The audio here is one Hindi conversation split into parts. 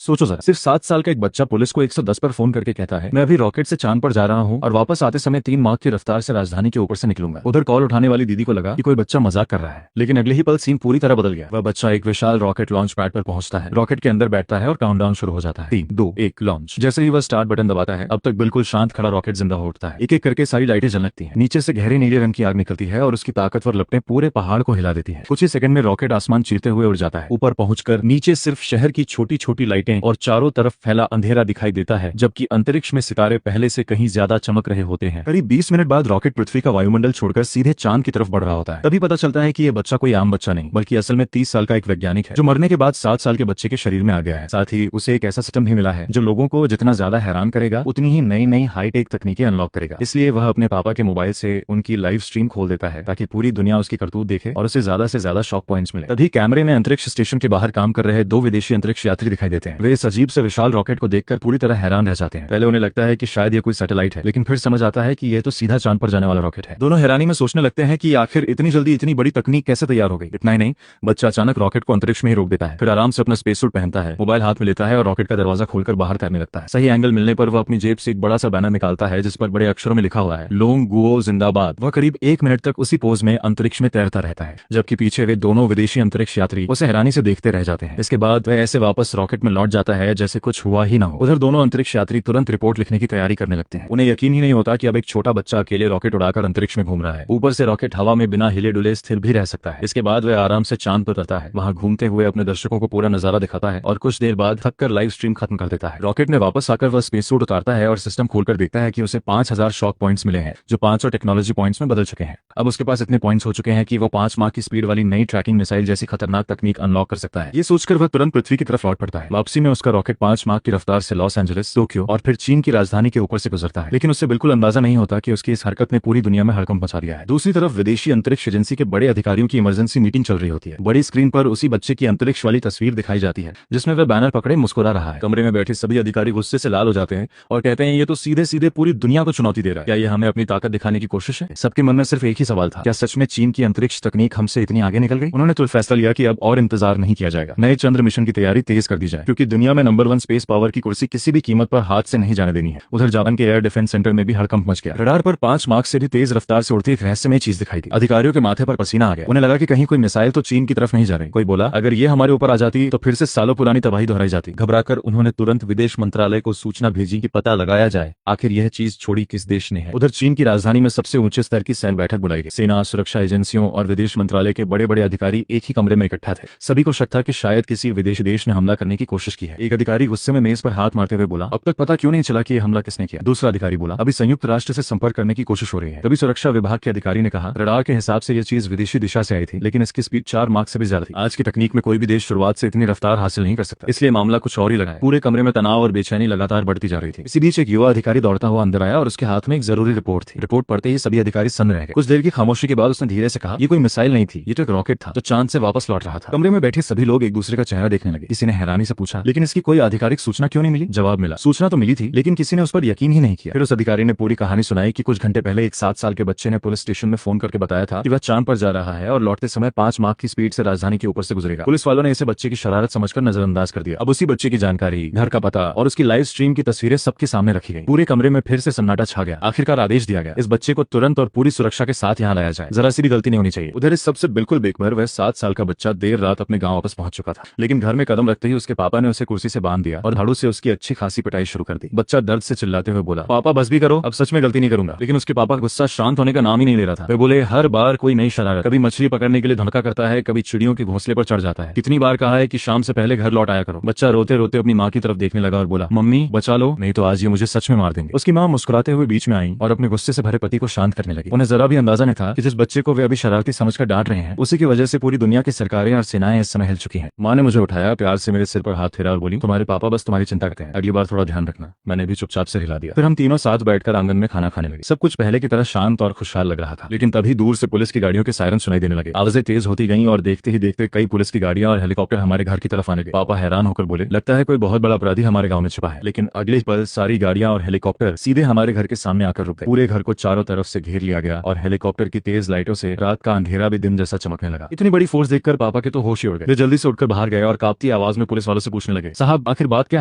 सोचो जरा, सिर्फ 7 साल का एक बच्चा पुलिस को 110 पर फोन करके कहता है मैं अभी रॉकेट से चांद पर जा रहा हूँ और वापस आते समय 3 माह की रफ्तार से राजधानी के ऊपर से निकलूंगा। उधर कॉल उठाने वाली दीदी को लगा कि कोई बच्चा मजाक कर रहा है, लेकिन अगले ही पल सीन पूरी तरह बदल गया। वह बच्चा एक विशाल रॉकेट लॉन्च पैड पर पहुंचता है, रॉकेट के अंदर बैठता है और काउंटडाउन शुरू हो जाता है। 3, 2, 1 लॉन्च। जैसे ही वह स्टार्ट बटन दबाता है, अब तक बिल्कुल शांत खड़ा रॉकेट जिंदा हो उठता है। एक एक करके सारी लाइटें जलने लगती हैं, नीचे से गहरे नीले रंग की आग निकलती है और उसकी ताकतवर लपटें पूरे पहाड़ को हिला देती है। कुछ ही सेकंड में रॉकेट आसमान चीरते हुए उड़ जाता है। ऊपर पहुंचकर नीचे सिर्फ शहर की छोटी छोटी लाइटें और चारों तरफ फैला अंधेरा दिखाई देता है, जबकि अंतरिक्ष में सितारे पहले से कहीं ज्यादा चमक रहे होते हैं। करीब 20 मिनट बाद रॉकेट पृथ्वी का वायुमंडल छोड़कर सीधे चांद की तरफ बढ़ रहा होता है। तभी पता चलता है कि यह बच्चा कोई आम बच्चा नहीं, बल्कि असल में 30 साल का एक वैज्ञानिक है, जो मरने के बाद 7 साल के बच्चे के शरीर में आ गया है। साथ ही उसे एक ऐसा सिस्टम भी मिला है जो लोगों को जितना ज्यादा हैरान करेगा, उतनी ही नई नई हाईटेक तकनीकें अनलॉक करेगा। इसलिए वह अपने पापा के मोबाइल से उनकी लाइव स्ट्रीम खोल देता है ताकि पूरी दुनिया उसकी करतूत देखे और उसे ज्यादा से ज्यादा शॉक पॉइंट्स मिले। तभी कैमरे में अंतरिक्ष स्टेशन के बाहर काम कर रहे 2 विदेशी अंतरिक्ष यात्री दिखाई देते हैं। वे इस अजीब से विशाल रॉकेट को देखकर पूरी तरह हैरान रह जाते हैं। पहले उन्हें लगता है कि शायद ये कोई सैटेलाइट है, लेकिन फिर समझ आता है कि यह तो सीधा चांद पर जाने वाला रॉकेट है। दोनों हैरानी में सोचने लगते हैं कि आखिर इतनी जल्दी इतनी बड़ी तकनीक कैसे तैयार हो गई। इतना ही नहीं, बच्चा अचानक रॉकेट को अंतरिक्ष में ही रोक देता है, फिर आराम से अपना स्पेस सूट पहनता है, मोबाइल हाथ में लेता है और रॉकेट का दरवाजा खोलकर बाहर तैरने लगता है। सही एंगल मिलने पर वह अपनी जेब से एक बड़ा सा बैनर निकालता है जिस पर बड़े अक्षरों में लिखा हुआ है लोंग गुओ जिंदाबाद। वह करीब 1 मिनट तक उसी पोज में अंतरिक्ष में तैरता रहता है, जबकि पीछे वे दोनों विदेशी अंतरिक्ष यात्री उसे हैरानी से देखते रह जाते हैं। इसके बाद वह ऐसे वापस रॉकेट में लौट जाता है जैसे कुछ हुआ ही ना हो। उधर दोनों अंतरिक्ष यात्री तुरंत रिपोर्ट लिखने की तैयारी करने लगते हैं। उन्हें यकीन ही नहीं होता कि अब एक छोटा बच्चा अकेले रॉकेट उड़ाकर अंतरिक्ष में घूम रहा है। ऊपर से रॉकेट हवा में बिना हिले डुले स्थिर भी रह सकता है। इसके बाद वह आराम से चांद पर उतरता है, वहां घूमते हुए अपने दर्शकों को पूरा नजारा दिखाता है और कुछ देर बाद थककर लाइव स्ट्रीम खत्म कर देता है। रॉकेट में वापस आकर वह स्पेस सूट उतारता है और सिस्टम खोलकर देखता है कि उसे 5000 शॉक पॉइंट्स मिले हैं, जो 500 टेक्नोलॉजी पॉइंट्स में बदल चुके हैं। अब उसके पास इतने पॉइंट्स हो चुके हैं कि वो 5 माह की स्पीड वाली नई ट्रैकिंग मिसाइल जैसी खतरनाक तकनीक अनलॉक कर सकता है। ये सोचकर वह तुरंत पृथ्वी की तरफ लौट पड़ता है। वापसी में उसका रॉकेट 5 माह की रफ्तार से लॉस एंजलिस, टोक्यो और फिर चीन की राजधानी के ऊपर से गुजरता है, लेकिन उससे बिल्कुल अंदाजा नहीं होता कि उसकी इस हरकत ने पूरी दुनिया में हड़कंप मचा दिया है। दूसरी तरफ विदेशी अंतरिक्ष एजेंसी के बड़े अधिकारियों की इमरजेंसी मीटिंग चल रही होती है। बड़ी स्क्रीन पर उसी बच्चे की अंतरिक्ष वाली तस्वीर दिखाई जाती है जिसमें वह बैनर पकड़े मुस्कुरा रहा है। कमरे में बैठे सभी अधिकारी गुस्से से लाल हो जाते हैं और कहते हैं ये तो सीधे सीधे पूरी दुनिया को चुनौती दे रहा है। क्या ये हमें अपनी ताकत दिखाने की कोशिश है? सबके मन में सिर्फ एक ही सवाल था, क्या सच में चीन की अंतरिक्ष तकनीक हमसे इतनी आगे निकल गई? उन्होंने तो फैसला लिया कि अब और इंतजार नहीं किया जाएगा, नए चंद्र मिशन की तैयारी तेज कर दी जाए, क्योंकि दुनिया में नंबर 1 स्पेस पावर की कुर्सी किसी भी कीमत पर हाथ से नहीं जाने देनी है। उधर जापान के एयर डिफेंस सेंटर में भी हड़कंप मच गया। रडार पर 5 मार्क से भी तेज रफ्तार से उड़ती एक रहस्यमय चीज दिखाई दी। अधिकारियों के माथे पर पसीना आ गया। उन्हें लगा कि कहीं कोई मिसाइल तो चीन की तरफ नहीं जा रही। कोई बोला अगर ये हमारे ऊपर आ जाती तो फिर से सालों पुरानी तबाही दोहराई जाती। घबराकर उन्होंने तुरंत विदेश मंत्रालय को सूचना भेजी कि पता लगाया जाए आखिर यह चीज छोड़ी किस देश ने है। उधर चीन की राजधानी में सबसे ऊंचे स्तर की सैन्य बैठक बुलाई गई। सेना, सुरक्षा एजेंसियों और विदेश मंत्रालय के बड़े बड़े अधिकारी एक ही कमरे में इकट्ठा थे। सभी को शक था कि शायद किसी विदेशी देश ने हमला करने की कोशिश की है। एक अधिकारी गुस्से में मेज पर हाथ मारते हुए बोला अब तक पता क्यों नहीं चला कि यह हमला किसने किया? दूसरा अधिकारी बोला अभी संयुक्त राष्ट्र से संपर्क करने की कोशिश हो रही है। तभी सुरक्षा विभाग के अधिकारी ने कहा रडार के हिसाब से यह चीज विदेशी दिशा से आई थी, लेकिन इसकी स्पीड 4 मार्क से भी ज्यादा थी। आज की तकनीक में कोई भी देश शुरुआत से इतनी रफ्तार हासिल नहीं कर सकता, इसलिए मामला कुछ और ही लगा है। पूरे कमरे में तनाव और बेचैनी लगातार बढ़ती जा रही थी। इसी बीच एक युवा अधिकारी दौड़ता हुआ अंदर आया और उसके हाथ में एक जरूरी रिपोर्ट थी। रिपोर्ट पढ़ते ही सभी अधिकारी सन्न रह गए। कुछ देर की खामोशी के बाद उसने धीरे से कहा ये कोई मिसाइल नहीं थी, ये तो एक रॉकेट था जो चांद से वापस लौट रहा था। कमरे में बैठे सभी लोग एक दूसरे का चेहरा देखने लगे। किसी ने हैरानी से पूछा लेकिन इसकी कोई आधिकारिक सूचना क्यों नहीं मिली? जवाब मिला सूचना तो मिली थी, लेकिन किसी ने उस पर यकीन ही नहीं किया। फिर उस अधिकारी ने पूरी कहानी सुनाई कि कुछ घंटे पहले एक 7 साल के बच्चे ने पुलिस स्टेशन में फोन करके बताया था कि वह चांद पर जा रहा है और लौटते समय 5 मार्क की स्पीड से राजधानी के ऊपर से गुजरेगा। पुलिस वालों ने इसे बच्चे की शरारत समझकर नजरअंदाज कर दिया। अब उसी बच्चे की जानकारी, घर का पता और उसकी लाइव स्ट्रीम की तस्वीरें सबके सामने रखी गई। पूरे कमरे में फिर से सन्नाटा छा गया। आखिरकार आदेश दिया गया इस बच्चे को तुरंत और पूरी सुरक्षा के साथ यहाँ लाया जाए। जरा सी भी गलती नहीं होनी चाहिए। उधर इस सबसे बिल्कुल बेखबर वह 7 साल का बच्चा देर रात अपने गाँव वापस पहुंच चुका था, लेकिन घर में कदम रखते ही उसके पापा ने उसे कुर्सी से बांध दिया और झाड़ू से उसकी अच्छी खासी पिटाई शुरू कर दी। बच्चा दर्द से चिल्लाते हुए बोला पापा बस भी करो, अब सच में गलती नहीं करूंगा। लेकिन उसके पापा गुस्सा शांत होने का नाम ही नहीं ले रहा था। वे बोले हर बार कोई नई शरारत, कभी मछली पकड़ने के लिए धमका करता है, कभी चिड़ियों के घोंसले पर चढ़ जाता है। कितनी बार कहा है कि शाम से पहले घर लौट आया करो। बच्चा रोते रोते अपनी माँ की तरफ देखने लगा और बोला मम्मी बचा लो, नहीं तो आज ये मुझे सच में मार देंगे। उसकी माँ मुस्कुराते हुए बीच में आई और अपने गुस्से से भरे पति को शांत करने लगी। उन्हें जरा भी अंदाजा नहीं था कि जिस बच्चे को वे अभी शरारती समझकर डांट रहे हैं उसी की वजह से पूरी दुनिया की सरकारें और सेनाएं इस समय हिल चुकी हैं। माँ ने मुझे उठाया, प्यार से मेरे सिर पर हाथ फेरा और बोली तुम्हारे पापा बस तुम्हारी चिंता करते हैं, अगली बार थोड़ा ध्यान रखना। मैंने भी चुपचाप से हिला दिया। फिर हम तीनों साथ बैठकर आंगन में खाना खाने लगे। सब कुछ पहले की तरह शांत और खुशहाल लग रहा था, लेकिन तभी दूर से पुलिस की गाड़ियों के सायरन सुनाई देने लगे। आवाजें तेज होती गईं और देखते ही देखते कई पुलिस की गाड़ियां और हेलीकॉप्टर हमारे घर की तरफ आने लगे। पापा हैरान होकर बोले लगता है कोई बहुत बड़ा अपराधी हमारे गाँव में छिपा है। लेकिन अगले पल सारी गाड़ियां और हेलीकॉप्टर सीधे हमारे घर के सामने आकर रुक गए। पूरे घर को चारों तरफ से घेर लिया गया और हेलीकॉप्टर की तेज लाइटों से रात का अंधेरा भी दिन जैसा चमकने लगा। इतनी बड़ी फोर्स देखकर पापा के तो होश ही उड़ गए। वे जल्दी से उठकर बाहर गए और कांपती आवाज में पुलिस वालों से पूछने पूछने लगे, साहब आखिर बात क्या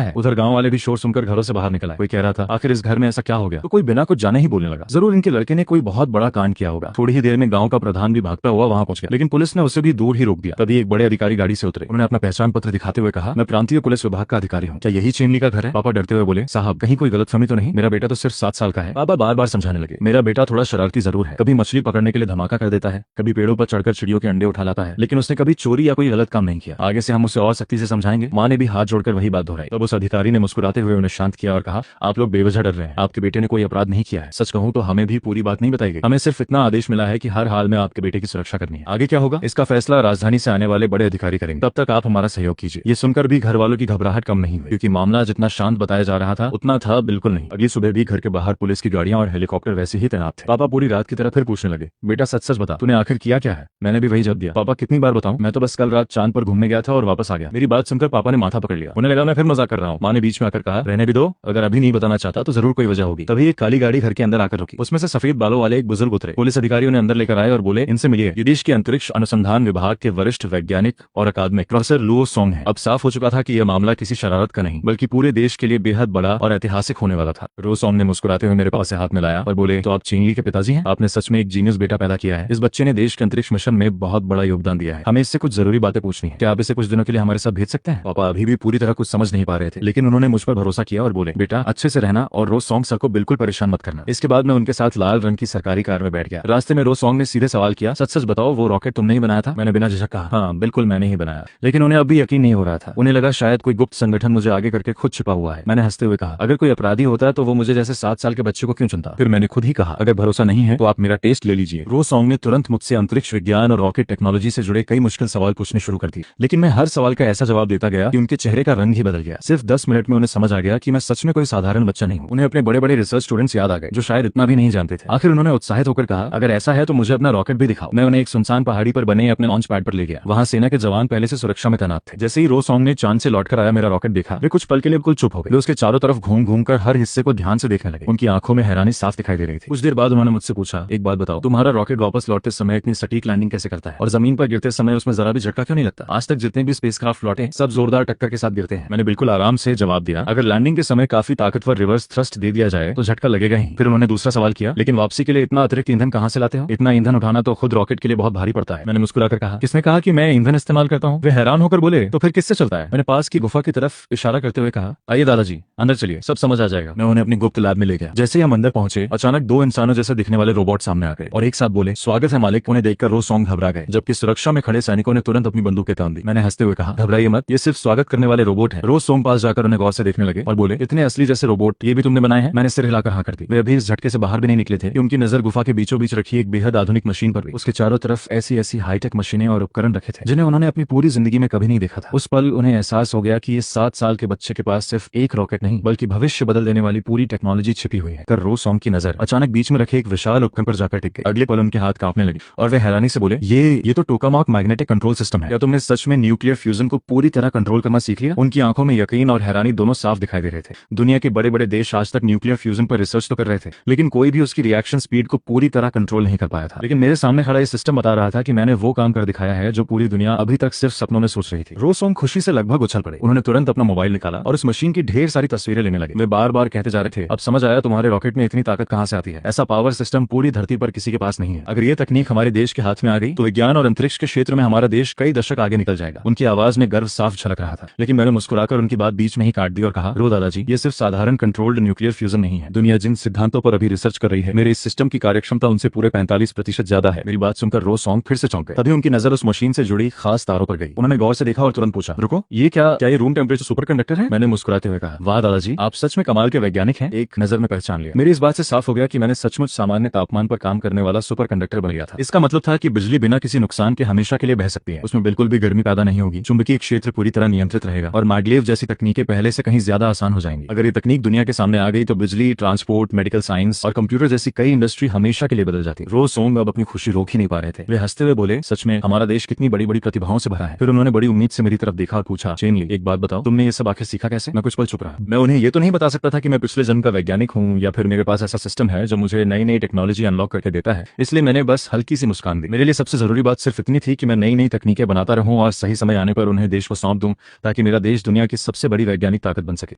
है? उधर गांव वाले भी शोर सुनकर घरों से बाहर निकल आए। कोई कह रहा था, आखिर इस घर में ऐसा क्या हो गया? तो कोई बिना कुछ जाने ही बोलने लगा, जरूर इनके लड़के ने कोई बहुत बड़ा कांड किया होगा। थोड़ी ही देर में गांव का प्रधान भी भागता हुआ वहां पहुंच गया, लेकिन पुलिस ने उसे भी दूर ही रोक दिया। तभी एक बड़े अधिकारी गाड़ी से उतरे। उन्होंने अपना पहचान पत्र दिखाते हुए कहा, मैं प्रांतीय पुलिस विभाग का अधिकारी हूँ, क्या यही चेनली का घर है? पापा डरते हुए बोले, साहब कहीं कोई गलतफहमी तो नहीं? मेरा बेटा तो सिर्फ 7 साल का है। पापा बार बार समझाने लगे, मेरा बेटा थोड़ा शरारती जरूर है, कभी मछली पकड़ने के लिए धमाका कर देता है, कभी पेड़ों पर चढ़कर चिड़ियों के अंडे उठा लाता है, लेकिन उसने कभी चोरी या कोई गलत काम नहीं किया। आगे से हम उसे और सख्ती से समझाएंगे। माँ ने भी हाथ जोड़कर वही बात दोहराई। तब उस अधिकारी ने मुस्कुराते हुए उन्हें शांत किया और कहा, आप लोग बेवजह डर रहे हैं, आपके बेटे ने कोई अपराध नहीं किया है। सच कहूं तो हमें भी पूरी बात नहीं बताई गई, हमें सिर्फ इतना आदेश मिला है कि हर हाल में आपके बेटे की सुरक्षा करनी है। आगे क्या होगा इसका फैसला राजधानी से आने वाले बड़े अधिकारी करेंगे, तब तक आप हमारा सहयोग कीजिए। ये सुनकर भी घर वालों की घबराहट कम नहीं हुई, क्योंकि मामला जितना शांत बताया जा रहा था उतना था बिल्कुल नहीं। अगली सुबह भी घर के बाहर पुलिस की गाड़ियां और हेलीकॉप्टर वैसे ही तैनात थे। पापा पूरी रात की तरह फिर पूछने लगे, बेटा सच सच बता, तूने आखिर किया क्या है? मैंने भी वही जवाब दिया, पापा कितनी बार बताऊं, मैं तो बस कल रात चांद पर घूमने गया था और वापस आ गया। मेरी बात सुनकर पापा ने माथा पकड़ लिया, उन्हें लगा मैं फिर मजाक कर रहा हूँ। माँ ने बीच में आकर कहा, रहने भी दो, अगर अभी नहीं बताना चाहता तो जरूर कोई वजह होगी। तभी एक काली गाड़ी घर के अंदर आकर रुकी, उसमें से सफेद बालों वाले एक बुजुर्ग उतरे। पुलिस अधिकारी उन्हें अंदर लेकर आए और बोले, इनसे मिलिए, ये देश के अंतरिक्ष अनुसंधान विभाग के वरिष्ठ वैज्ञानिक और अकादमिक प्रोफेसर लुओ सोंग है। अब साफ हो चुका था कि यह मामला किसी शरारत का नहीं बल्कि पूरे देश के लिए बेहद बड़ा और ऐतिहासिक होने वाला था। लुओ सोंग ने मुस्कुराते हुए मेरे पास से हाथ मिलाया और बोले, तो आप चेंगली के पिताजी हैं? आपने सच में एक जीनियस बेटा पैदा किया है। इस बच्चे ने देश के अंतरिक्ष मिशन में बहुत बड़ा योगदान दिया है। हमें इससे कुछ जरूरी बातें पूछनी है, क्या आप इसे कुछ दिनों के लिए हमारे साथ भेज सकते हैं? पापा अभी भी पूरी तरह कुछ समझ नहीं पा रहे थे, लेकिन उन्होंने मुझ पर भरोसा किया और बोले, बेटा अच्छे से रहना और रोज सॉन्ग सर को बिल्कुल परेशान मत करना। इसके बाद मैं उनके साथ लाल रंग की सरकारी कार में बैठ गया। रास्ते में रोज सॉन्ग ने सीधे सवाल किया, सच सच बताओ वो रॉकेट तुमने ही बनाया था? मैंने बिना झिझक कहा, हाँ बिल्कुल मैंने ही बनाया। लेकिन उन्हें अब भी यकीन नहीं हो रहा था। उन्हें लगा शायद कोई गुप्त संगठन मुझे आगे करके खुद छिपा हुआ है। मैंने हंसते हुए कहा, अगर कोई अपराधी होता तो वो मुझे जैसे 7 साल के बच्चे को क्यों चुनता? फिर मैंने खुद ही कहा, अगर भरोसा नहीं है तो आप मेरा टेस्ट ले लीजिए। रोज सॉन्ग ने तुरंत मुझसे अंतरिक्ष विज्ञान और रॉकेट टेक्नोलॉजी से जुड़े कई मुश्किल सवाल पूछने शुरू कर दिए, लेकिन मैं हर सवाल का ऐसा जवाब देता गया कि उनके चेहरे का रंग ही बदल गया। सिर्फ 10 मिनट में उन्हें समझ आ गया कि मैं सच में कोई साधारण बच्चा नहीं हूँ। उन्हें अपने बड़े बड़े रिसर्च स्टूडेंट्स याद आ गए जो शायद इतना भी नहीं जानते थे। आखिर उन्होंने उत्साहित होकर कहा, अगर ऐसा है तो मुझे अपना रॉकेट भी दिखाओ। मैं उन्हें एक सुनसान पहाड़ी पर बने अपने लॉन्च पैड पर ले गया। वहाँ सेना के जवान पहले से सुरक्षा में तैनात थे। जैसे ही रोज सॉन्ग ने चांद से लौटकर आया मेरा रॉकेट देखा, वे कुछ पल के लिए बिल्कुल चुप हो गए। वे उसके चारों तरफ घूम घूम कर हर हिस्से को ध्यान से देखने लगे। उनकी आंखों में हैरानी साफ दिखाई दे रही थी। कुछ देर बाद उन्होंने मुझसे पूछा, एक बात बताओ, तुम्हारा रॉकेट वापस लौटते समय इतनी सटीक लैंडिंग कैसे करता है और जमीन पर गिरते समय उसमें जरा भी झटका क्यों नहीं लगता? आज तक जितने भी स्पेसक्राफ्ट लौटे सब जोरदार टक्कर के साथ गिरते हैं। मैंने बिल्कुल आराम से जवाब दिया, अगर लैंडिंग के समय काफी ताकतवर रिवर्स थ्रस्ट दे दिया जाए तो झटका लगेगा ही। फिर उन्होंने दूसरा सवाल किया, लेकिन वापसी के लिए इतना अतिरिक्त ईंधन कहाँ से लाते हो? इतना ईंधन उठाना तो खुद रॉकेट के लिए बहुत भारी पड़ता है। मैंने मुस्कुराकर कहा, किसने कहा कि मैं ईंधन इस्तेमाल करता हूँ? वे हैरान होकर बोले, तो फिर किससे चलता है? मैंने पास की गुफा की तरफ इशारा करते हुए कहा, आइए दादाजी अंदर चलिए, सब समझ आ जाएगा। मैं उन्हें अपनी गुप्त लैब में ले गया। जैसे ही हम अंदर पहुंचे, अचानक 2 इंसानों जैसे दिखने वाले रोबोट सामने आ गए और एक साथ बोले, स्वागत है मालिक। उन्हें देखकर रोज सॉन्ग घबरा गए, जबकि सुरक्षा में खड़े सैनिकों ने तुरंत अपनी बंदूकें तान दी। मैंने हंसते हुए कहा, घबराइए मत, ये सिर्फ स्वागत करने वाले रोबोट हैं। रोज सॉन्ग पास जाकर उन्हें गौर से देखने लगे और बोले, इतने असली जैसे रोबोट ये भी तुमने बनाए हैं? मैंने सिर हिलाकर हाँ कर दी। वे अभी इस झटके से बाहर भी नहीं निकले थे कि उनकी नजर गुफा के बीचों बीच रखी एक बेहद आधुनिक मशीन पर हुई। उसके चारों तरफ ऐसी ऐसी हाईटेक मशीनें और उपकरण रखे थे जिन्हें उन्होंने अपनी पूरी जिंदगी में कभी नहीं देखा था। उस पल उन्हें एहसास हो गया कि ये 7 साल के बच्चे के पास सिर्फ एक रॉकेट नहीं बल्कि भविष्य बदल देने वाली पूरी टेक्नोलॉजी छिपी हुई है। कर रोज सॉन्ग की नजर अचानक बीच में रखे एक विशाल उपकरण पर जाकर टिक गई। अगले पल उनके हाथ कांपने लगे और वे हैरानी से बोले, ये तो टोकामॉक मैग्नेटिक कंट्रोल सिस्टम है। क्या तुमने सच में न्यूक्लियर फ्यूजन को पूरी तरह कंट्रोल करना सीख लिया? उनकी आंखों में यकीन और हैरानी दोनों साफ दिखाई दे रहे थे। दुनिया के बड़े बड़े देश आज तक न्यूक्लियर फ्यूजन पर रिसर्च तो कर रहे थे, लेकिन कोई भी उसकी रिएक्शन स्पीड को पूरी तरह कंट्रोल नहीं कर पाया था। लेकिन मेरे सामने खड़ा ये सिस्टम बता रहा था कि मैंने वो काम कर दिखाया है जो पूरी दुनिया अभी तक सिर्फ सपनों में सोच रही थी। रोज सॉन्ग खुशी से लगभग उछल पड़े। उन्होंने तुरंत अपना मोबाइल निकाला और उस मशीन की ढेर सारी तस्वीरें लेने लगे। वे बार बार कहते जा रहे थे, अब समझ आया तुम्हारे रॉकेट में इतनी ताकत कहां से आती है। ऐसा पावर सिस्टम पूरी धरती पर किसी के पास नहीं है। अगर ये तकनीक हमारे देश के हाथ में आ गई तो विज्ञान और अंतरिक्ष के क्षेत्र में हमारा देश कई दशक आगे निकल जाएगा। उनकी आवाज में गर्व साफ झलक रहा था, लेकिन मैंने मुस्कुराकर उनकी बात बीच में ही काट दी और कहा, रो दादाजी, ये सिर्फ साधारण कंट्रोल्ड न्यूक्लियर फ्यूजन नहीं है। दुनिया जिन सिद्धांतों पर अभी रिसर्च कर रही है, मेरे इस सिस्टम की कार्यक्षमता उनसे पूरे 45% ज्यादा है। मेरी बात सुनकर रोज सॉन्ग फिर से चौंक गए। तभी उनकी नजर उस मशीन से जुड़ी खास तारों पर गई। उन्होंने गौर से देखा और तुरंत पूछा, रुको, ये क्या ये रूम टेम्परेचर सुपर कंडक्टर है? मैंने मुस्कुराते हुए कहा, वाह दादाजी, आप सच में कमाल के वैज्ञानिक हैं। एक नजर में पहचान लिया। मेरी इस बात से साफ हो गया कि मैंने सचमुच सामान्य तापमान पर काम करने वाला सुपर कंडक्टर बन गया था। इसका मतलब था कि बिजली बिना किसी नुकसान के हमेशा के लिए बह सकती है। उसमें बिल्कुल भी गर्मी पैदा नहीं होगी, चुंबकीय क्षेत्र पूरी तरह नियंत्रित रहेगा और मैग्लेव जैसी तकनीकें पहले से कहीं ज्यादा आसान हो जाएंगी। अगर ये तकनीक दुनिया के सामने आ गई तो बिजली, ट्रांसपोर्ट, मेडिकल साइंस और कंप्यूटर जैसी कई इंडस्ट्री हमेशा के लिए बदल जाती। रोज सॉन्ग अब अपनी खुशी रोक ही नहीं पा रहे थे। वे हंसते हुए बोले, सच में हमारा देश कितनी बड़ी बड़ी प्रतिभाओं से भरा है। फिर उन्होंने बड़ी उम्मीद से मेरी तरफ देखा और पूछा, चेनली, एक बात बताओ, तुमने ये सब आखिर सीखा कैसे? मैं कुछ पल चुप रहा। मैं उन्हें ये तो नहीं बता सकता था कि मैं पिछले जन्म का वैज्ञानिक हूँ या फिर मेरे पास ऐसा सिस्टम है जो मुझे नई नई टेक्नोलॉजी अनलॉक करके देता है, इसलिए मैंने बस हल्की सी मुस्कान दी। मेरे लिए सबसे जरूरी बात सिर्फ इतनी थी कि मैं नई नई तकनीकें बनाता रहूं और सही समय आने पर उन्हें देश को सौंप दूं ताकि ताकि मेरा देश दुनिया की सबसे बड़ी वैज्ञानिक ताकत बन सके।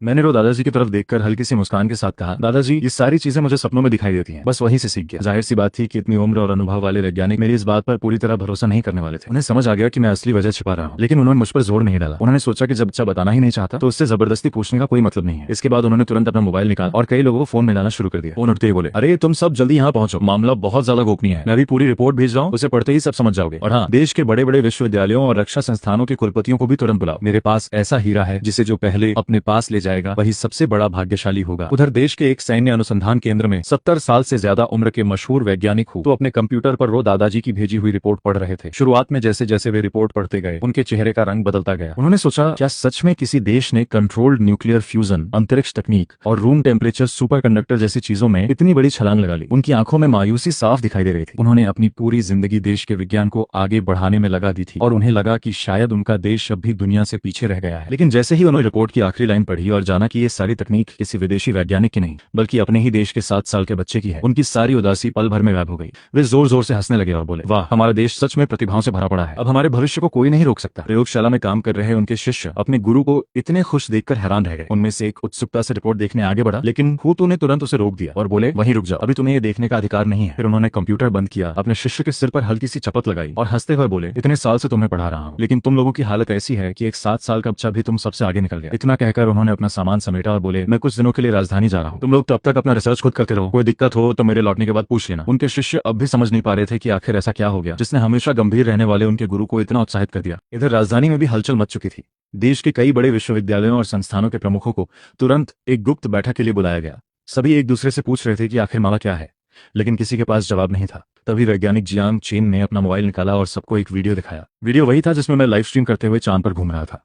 मैंने रो दादाजी की तरफ देखकर हल्की सी मुस्कान के साथ कहा, दादाजी ये सारी चीजें मुझे सपनों में दिखाई देती हैं, बस वहीं से सीख गया। जाहिर सी बात थी कि इतनी उम्र और अनुभव वाले वैज्ञानिक मेरी इस बात पर पूरी तरह भरोसा नहीं करने वाले थे। उन्हें समझ आ गया कि मैं असली वजह छिपा रहा हूँ, लेकिन उन्होंने मुझ पर जोर नहीं डाला। उन्होंने सोचा कि जब बच्चा बताना ही नहीं चाहता तो उससे जबरदस्ती पूछने का कोई मतलब नहीं है। इसके बाद उन्होंने तुरंत अपना मोबाइल निकाला और कई लोगों को फोन मिलाना शुरू कर दिया। फोन उठते ही बोले, अरे तुम सब जल्दी यहाँ पहुंचो, मामला बहुत ज्यादा गोपनीय है। मैं अभी पूरी रिपोर्ट भेज रहा हूँ, उसे पढ़ते ही सब समझ जाओगे। और हाँ, देश के बड़े बड़े विश्वविद्यालयों और रक्षा संस्थानों के कुलपतियों को भी तुरंत बुलाओ। मेरे पास ऐसा हीरा है जिसे जो पहले अपने पास ले जाएगा वही सबसे बड़ा भाग्यशाली होगा। उधर देश के एक सैन्य अनुसंधान केंद्र में 70 साल से ज्यादा उम्र के मशहूर वैज्ञानिक हूँ तो अपने कंप्यूटर पर रो दादाजी की भेजी हुई रिपोर्ट पढ़ रहे थे। शुरुआत में जैसे जैसे वे रिपोर्ट पढ़ते गए उनके चेहरे का रंग बदलता गया। उन्होंने सोचा, क्या सच में किसी देश ने कंट्रोल्ड न्यूक्लियर फ्यूजन, अंतरिक्ष तकनीक और रूम टेम्परेचर सुपरकंडक्टर जैसी चीजों में इतनी बड़ी छलांग लगा ली। उनकी आंखों में मायूसी साफ दिखाई दे रही थी। उन्होंने अपनी पूरी जिंदगी देश के विज्ञान को आगे बढ़ाने में लगा दी थी और उन्हें लगा कि शायद उनका देश अब भी दुनिया से पीछे रह गया है। लेकिन जैसे ही उन्होंने रिपोर्ट की आखिरी लाइन पढ़ी और जाना कि ये सारी तकनीक किसी विदेशी वैज्ञानिक की नहीं बल्कि अपने ही देश के 7 साल के बच्चे की है, उनकी सारी उदासी पल भर में गायब हो गई। वे जोर जोर से हंसने लगे और बोले, वाह, हमारा देश सच में प्रतिभाओं से भरा पड़ा है, अब हमारे भविष्य को कोई नहीं रोक सकता। प्रयोगशाला में काम कर रहे उनके शिष्य अपने गुरु को इतने खुश देखकर हैरान रह गए। उनमें से एक उत्सुकता से रिपोर्ट देखने आगे बढ़ा, लेकिन हूतू ने तुरंत उसे रोक दिया और बोले, वहीं रुक जाओ, अभी तुम्हें ये देखने का अधिकार नहीं है। फिर उन्होंने कंप्यूटर बंद किया, अपने शिष्य के सिर पर हल्की सी चपत लगाई और हंसते हुए बोले, इतने साल से तुम्हें पढ़ा रहा हूँ, लेकिन तुम लोगों की हालत ऐसी है कि एक 7 साल का बच्चा भी तुम सबसे आगे निकल गया। इतना कहकर उन्होंने अपना सामान समेटा और बोले, मैं कुछ दिनों के लिए राजधानी जा रहा हूँ, तुम लोग तब तक अपना रिसर्च खुद करते रहो, कोई दिक्कत हो तो मेरे लौटने के बाद पूछ लेना। उनके शिष्य अब भी समझ नहीं पा रहे थे कि आखिर ऐसा क्या हो गया जिसने हमेशा गंभीर रहने वाले उनके गुरु को इतना उत्साहित कर दिया। इधर राजधानी में भी हलचल मच चुकी थी। देश के कई बड़े विश्वविद्यालयों और संस्थानों के प्रमुखों को तुरंत एक गुप्त बैठक के लिए बुलाया गया। सभी एक दूसरे से पूछ रहे थे कि आखिर मामला क्या है, लेकिन किसी के पास जवाब नहीं था। तभी वैज्ञानिक जियांग चेन ने अपना मोबाइल निकाला और सबको एक वीडियो दिखाया। वीडियो वही था जिसमें मैं लाइव स्ट्रीम करते हुए चांद पर घूम रहा था।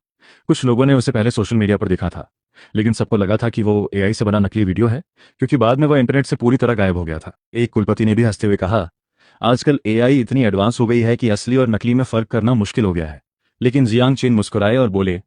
कुछ लोगों ने उसे पहले सोशल मीडिया पर देखा था, लेकिन सबको लगा था कि वो एआई से बना नकली वीडियो है, क्योंकि बाद में वह इंटरनेट से पूरी तरह गायब हो गया था। एक कुलपति ने भी हंसते हुए कहा, आजकल एआई इतनी एडवांस हो गई है कि असली और नकली में फर्क करना मुश्किल हो गया है। लेकिन जियांग चेन मुस्कुराए और बोले,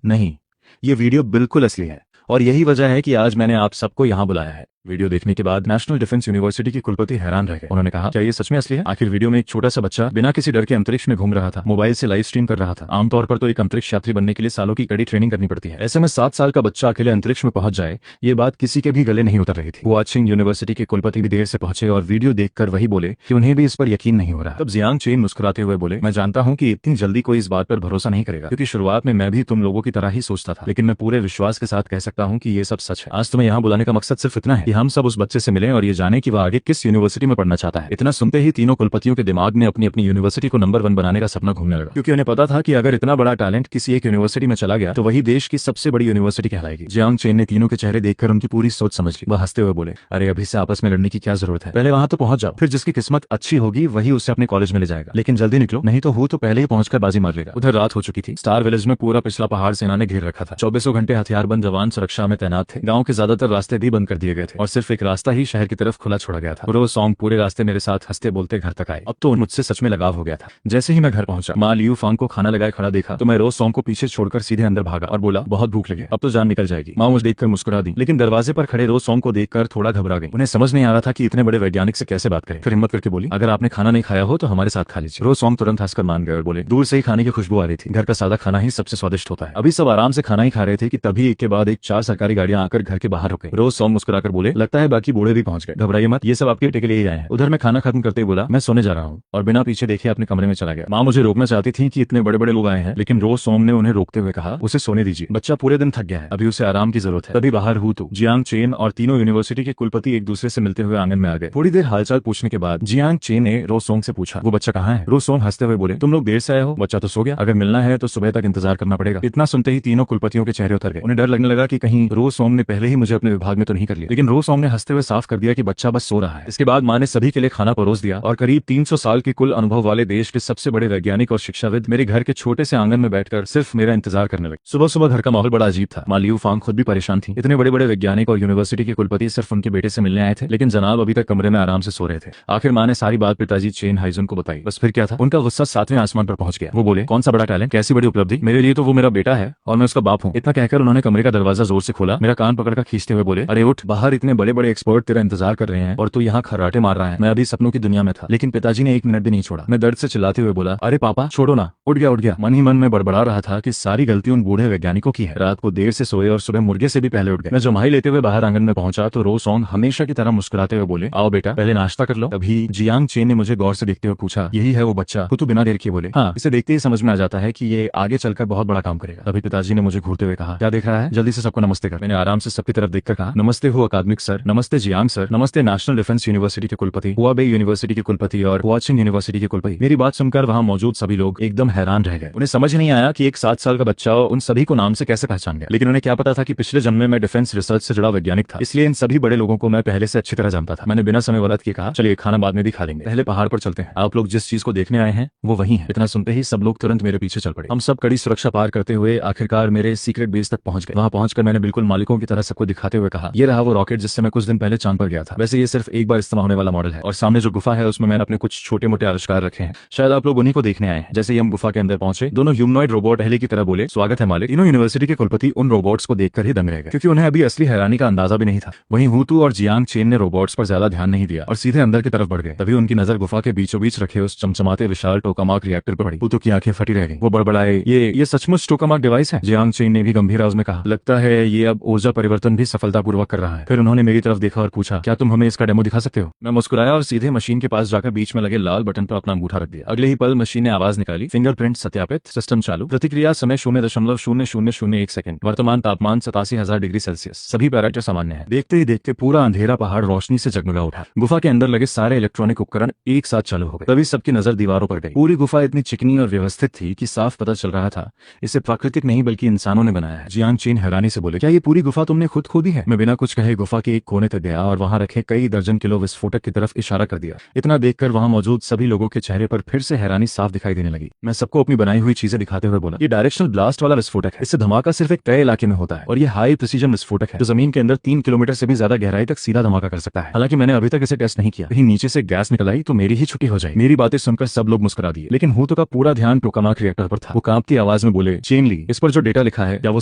नहीं, ये वीडियो बिल्कुल असली है और यही वजह है कि आज मैंने आप सबको यहाँ बुलाया है। वीडियो देखने के बाद नेशनल डिफेंस यूनिवर्सिटी के कुलपति हैरान रह गए। उन्होंने कहा, क्या ये सच में असली है? आखिर वीडियो में एक छोटा सा बच्चा बिना किसी डर के अंतरिक्ष में घूम रहा था, मोबाइल से लाइव स्ट्रीम कर रहा था। आमतौर पर तो एक अंतरिक्ष यात्री बनने के लिए सालों की कड़ी ट्रेनिंग करनी पड़ती है, ऐसे में 7 साल का बच्चा अकेले अंतरिक्ष में पहुंच जाए, ये बात किसी के भी गले नहीं उतर रही थी। वाचिंग यूनिवर्सिटी के कुलपति भी देर से पहुंचे और वीडियो देखकर वही बोले कि उन्हें भी इस पर यकीन नहीं हो रहा। तब जियांग चेन मुस्कुराते हुए बोले, मैं जानता हूँ कि इतनी जल्दी कोई इस बात पर भरोसा नहीं करेगा, क्योंकि शुरुआत में मैं भी तुम लोगों की तरह ही सोचता था, लेकिन मैं पूरे विश्वास के साथ कह सकता हूँ कि ये सब सच है। आज तुम्हें यहाँ बुलाने का मकसद सिर्फ इतना है कि हम सब उस बच्चे से मिलें और ये जाने कि वह आगे किस यूनिवर्सिटी में पढ़ना चाहता है। इतना सुनते ही तीनों कुलपतियों के दिमाग में अपनी अपनी यूनिवर्सिटी को नंबर 1 बनाने का सपना घूमने लगा, क्योंकि उन्हें पता था कि अगर इतना बड़ा टैलेंट किसी एक यूनिवर्सिटी में चला गया तो वही देश की सबसे बड़ी यूनिवर्सिटी कहलाएगी। जियांग चेन ने तीनों के चेहरे देखकर उनकी पूरी सोच समझ ली। वह हंसते हुए बोले, अरे अभी से आपस में लड़ने की क्या जरूरत है, पहले वहां तो पहुंच जाओ, फिर जिसकी किस्मत अच्छी होगी वही उसे अपने कॉलेज में ले जाएगा, लेकिन जल्दी निकलो, नहीं तो तो पहले ही पहुंचकर बाजी मार लेगा। उधर रात हो चुकी थी। स्टार विलेज में पूरा पिछला पहाड़ सेना ने घेर रखा था। 24 घंटे हथियारबंद जवान सुरक्षा में तैनात थे। गाँव के ज्यादातर रास्ते भी बंद कर दिए गए थे और सिर्फ एक रास्ता ही शहर की तरफ खुला छोड़ा गया था। रोज सॉन्ग पूरे रास्ते मेरे साथ हंसते बोलते घर तक आए। अब तो मुझसे सच में लगाव हो गया था। जैसे ही मैं घर पहुंचा, माँ लियू फांग को खाना लगाए खड़ा देखा तो मैं रोज सॉन्ग को पीछे छोड़कर सीधे अंदर भागा और बोला, बहुत भूख लगे, अब तो जान निकल जाएगी। माँ मुझे देखकर मुस्कुरा दी, लेकिन दरवाजे पर खड़े रोज सॉन्ग को देखकर थोड़ा घबरा गई। उन्हें समझ नहीं आ रहा था कि इतने बड़े वैज्ञानिक से कैसे बात करें। फिर हिम्मत करके बोली, अगर आपने खाना नहीं खाया हो तो हमारे साथ खा लीजिए। रोज सॉन्ग तुरंत हंसकर मान गए और बोले, दूर से ही खाने की खुशबू आ रही थी, घर का सादा खाना ही सबसे स्वादिष्ट होता है। अभी सब आराम से खाना ही खा रहे थे कि तभी एक के बाद एक 4 सरकारी गाड़ियां आकर घर के बाहर रुक गई। रोज सॉन्ग मुस्कुराकर बोले, लगता है बाकी बूढ़े भी पहुंच गए, घबराइए मत, ये सब आपके टिके लिए ही आए हैं। उधर मैं खाना खत्म करते बोला, मैं सोने जा रहा हूँ, और बिना पीछे देखे अपने कमरे में चला गया। माँ मुझे रोकना चाहती थी कि इतने बड़े बड़े लोग आए हैं, लेकिन रोज सोम ने उन्हें रोकते हुए कहा, उसे सोने दीजिए, बच्चा पूरे दिन थक गया है, अभी उसे आराम की जरूरत है। तभी बाहर हूतू, जियांग चेन और तीनों यूनिवर्सिटी के कुलपति एक दूसरे से मिलते हुए आंगन में आ गए। थोड़ी देर हालचाल पूछने के बाद जियांग चेन ने रोज सोंग से पूछा, वो बच्चा कहाँ है? रोज सोंग हंसते हुए बोले, तुम लोग देर से आए हो, बच्चा तो सो गया, अगर मिलना है तो सुबह तक इंतजार करना पड़ेगा। इतना सुनते ही तीनों कुलपतियों के चेहरे उतर गए। उन्हें डर लगने लगा कि कहीं रोज सोंग ने पहले ही मुझे अपने विभाग में तो नहीं कर लिया, लेकिन रोज सोंग ने हंसते हुए साफ कर दिया कि बच्चा बस सो रहा है। इसके बाद माँ ने सभी के लिए खाना परोस दिया और करीब 300 साल के कुल अनुभव वाले देश के सबसे बड़े वैज्ञानिक और शिक्षाविद मेरे घर के छोटे से आंगन में बैठकर सिर्फ मेरा इंतजार करने लगे। सुबह सुबह घर का माहौल बड़ा अजीब था। माँ लियू फांग खुद भी परेशान थी। इतने बड़े बड़े वैज्ञानिक और यूनिवर्सिटी के कुलपति सिर्फ उनके बेटे से मिलने आए थे, लेकिन जनाब अभी तक कमरे में आराम से सो रहे थे। आखिर माँ ने सारी बात पिताजी चेन हाइजुन को बताई। बस फिर क्या था, उनका गुस्सा 7वें आसमान पर पहुंच गया। वो बोले, कौन सा बड़ा टैलेंट, कैसी बड़ी उपलब्धि, मेरे लिए तो वो मेरा बेटा है और मैं उसका बाप हूँ। इतना कहकर उन्होंने कमरे का दरवाजा जोर से खोला, मेरा कान पकड़कर खींचते हुए बोले, अरे उठ, बाहर इतने में बड़े बड़े एक्सपर्ट तेरा इंतजार कर रहे हैं और तू यहाँ खर्राटे मार रहा है। मैं अभी सपनों की दुनिया में था, लेकिन पिताजी ने 1 मिनट भी नहीं छोड़ा। मैं दर्द से चिल्लाते हुए बोला, अरे पापा छोड़ो ना। उठ गया उठ गया। मन ही मन में बड़बड़ा रहा था कि सारी गलती उन बूढ़े वैज्ञानिकों की है। रात को देर से सोए और सुबह मुर्गे से भी पहले उठ गए। मैं जमाई लेते हुए बाहर आंगन में पहुंचा तो रो सॉन्ग हमेशा की तरह मुस्कुराते हुए बोले, आओ बेटा पहले नाश्ता कर लो। तभी जियांग चेन ने मुझे गौर से देखते हुए पूछा, यही है वो बच्चा? तो बिना देर किए बोले, हाँ। इसे देखते ही समझ में आ जाता है कि ये आगे चलकर बहुत बड़ा काम करेगा। तभी पिताजी ने मुझे घूरते हुए कहा, क्या देख रहा है, जल्दी से सबको नमस्ते कर। मैंने आराम से सबकी तरफ देखकर कहा, नमस्ते हो अकादमिक सर, नमस्ते जियांग सर, नमस्ते नेशनल डिफेंस यूनिवर्सिटी के कुलपति, हुआबे यूनिवर्सिटी के कुलपति और हुआचिन यूनिवर्सिटी के कुलपति। मेरी बात सुनकर वहां मौजूद सभी लोग एकदम हैरान रह गए। उन्हें समझ नहीं आया कि एक 7 साल का बच्चा उन सभी को नाम से कैसे पहचान गया। लेकिन उन्हें क्या पता था कि पिछले जन्म में मैं डिफेंस रिसर्च से जुड़ा वैज्ञानिक था, इसलिए इन सभी बड़े लोगों को मैं पहले से अच्छी तरह जानता था। मैंने बिना समय व्यर्थ किए कहा, चलिए खाना बाद में भी खा लेंगे, पहले पहाड़ पर चलते हैं। आप लोग जिस चीज को देखने आए हैं वो वही है। इतना सुनते ही सब लोग तुरंत मेरे पीछे चल पड़े। हम सब कड़ी सुरक्षा पार करते हुए आखिरकार मेरे सीक्रेट बेस तक पहुंच गए। वहां पहुंचकर मैंने बिल्कुल मालिकों की तरह सबको दिखाते हुए कहा, ये रहा वो रॉकेट जिससे मैं कुछ दिन पहले चांद पर गया था। वैसे ये सिर्फ एक बार इस्तेमाल होने वाला मॉडल है और सामने जो गुफा है उसमें मैंने अपने कुछ छोटे मोटे आविष्कार रखे हैं। शायद आप लोग उन्हीं को देखने आए हैं। जैसे ही हम गुफा के अंदर पहुंचे, दोनों ह्यूमनॉइड रोबोट पहले की तरह बोले, स्वागत है मालिक। तीनों यूनिवर्सिटी के कुलपति उन रोबोट्स को देखकर ही दंग रह गए, क्योंकि उन्हें अभी असली हैरानी का अंदाजा भी नहीं था। वहीं हुतू और जियांग चेन ने रोबोट्स पर ज्यादा ध्यान नहीं दिया और सीधे अंदर की तरफ बढ़ गए। तभी उनकी नजर गुफा के बीचों बीच रखे उस चमचमाते विशाल टोकामाक रिएक्टर पर पड़ी। हुतू की आंखें फटी रह गईं। वो बड़बड़ाए, ये सचमुच टोकामाक डिवाइस है? जियांग चेन ने भी गंभीर आवाज में कहा, लगता है ये अब ऊर्जा परिवर्तन भी सफलतापूर्वक कर रहा है। फिर उन्होंने मेरी तरफ देखा और पूछा, क्या तुम हमें इसका डेमो दिखा सकते हो? मैं मुस्कुराया और सीधे मशीन के पास जाकर बीच में लगे लाल बटन पर अपना अंगूठा रख दिया। अगले ही पल मशीन ने आवाज निकाली, फिंगरप्रिंट सत्यापित, सिस्टम चालू, प्रतिक्रिया समय 0.0001 सेकंड, वर्तमान तापमान 87,000 डिग्री सेल्सियस, सभी पैरामीटर सामान्य है। देखते ही देखते पूरा अंधेरा पहाड़ रोशनी से जगमगा उठा। गुफा के अंदर लगे सारे इलेक्ट्रॉनिक उपकरण एक साथ चालू हो गए। तभी सबकी नजर दीवारों पर गई। पूरी गुफा इतनी चिकनी और व्यवस्थित थी कि साफ पता चल रहा था इसे प्राकृतिक नहीं बल्कि इंसानों ने बनाया है। जियांग चेन हैरानी से बोले, क्या ये पूरी गुफा तुमने खुद खोदी है? मैं बिना कुछ कहे गुफा के एक कोने तक गया और वहां रखे कई दर्जन किलो विस्फोटक की तरफ इशारा कर दिया। इतना देखकर वहां मौजूद सभी लोगों के चेहरे पर फिर से हैरानी साफ दिखाई देने लगी। मैं सबको अपनी बनाई हुई चीजें दिखाते हुए बोला, ये डायरेक्शनल ब्लास्ट वाला विस्फोटक है। इससे धमाका सिर्फ एक तय इलाके में होता है और ये हाई प्रिसीजन विस्फोटक है जो जमीन के अंदर 3 किलोमीटर से भी ज्यादा गहराई तक सीधा धमाका कर सकता है। हालांकि मैंने अभी तक इसे टेस्ट नहीं किया। कहीं नीचे से गैस निकल आई तो मेरी ही छुट्टी हो जाए। मेरी बातें सुनकर सब लोग मुस्कुरा दिए, लेकिन हुतू का पूरा ध्यान टोकामाक रिएक्टर पर था। वो कांपती आवाज में बोले, चेन ली, इस पर जो डेटा लिखा है क्या वो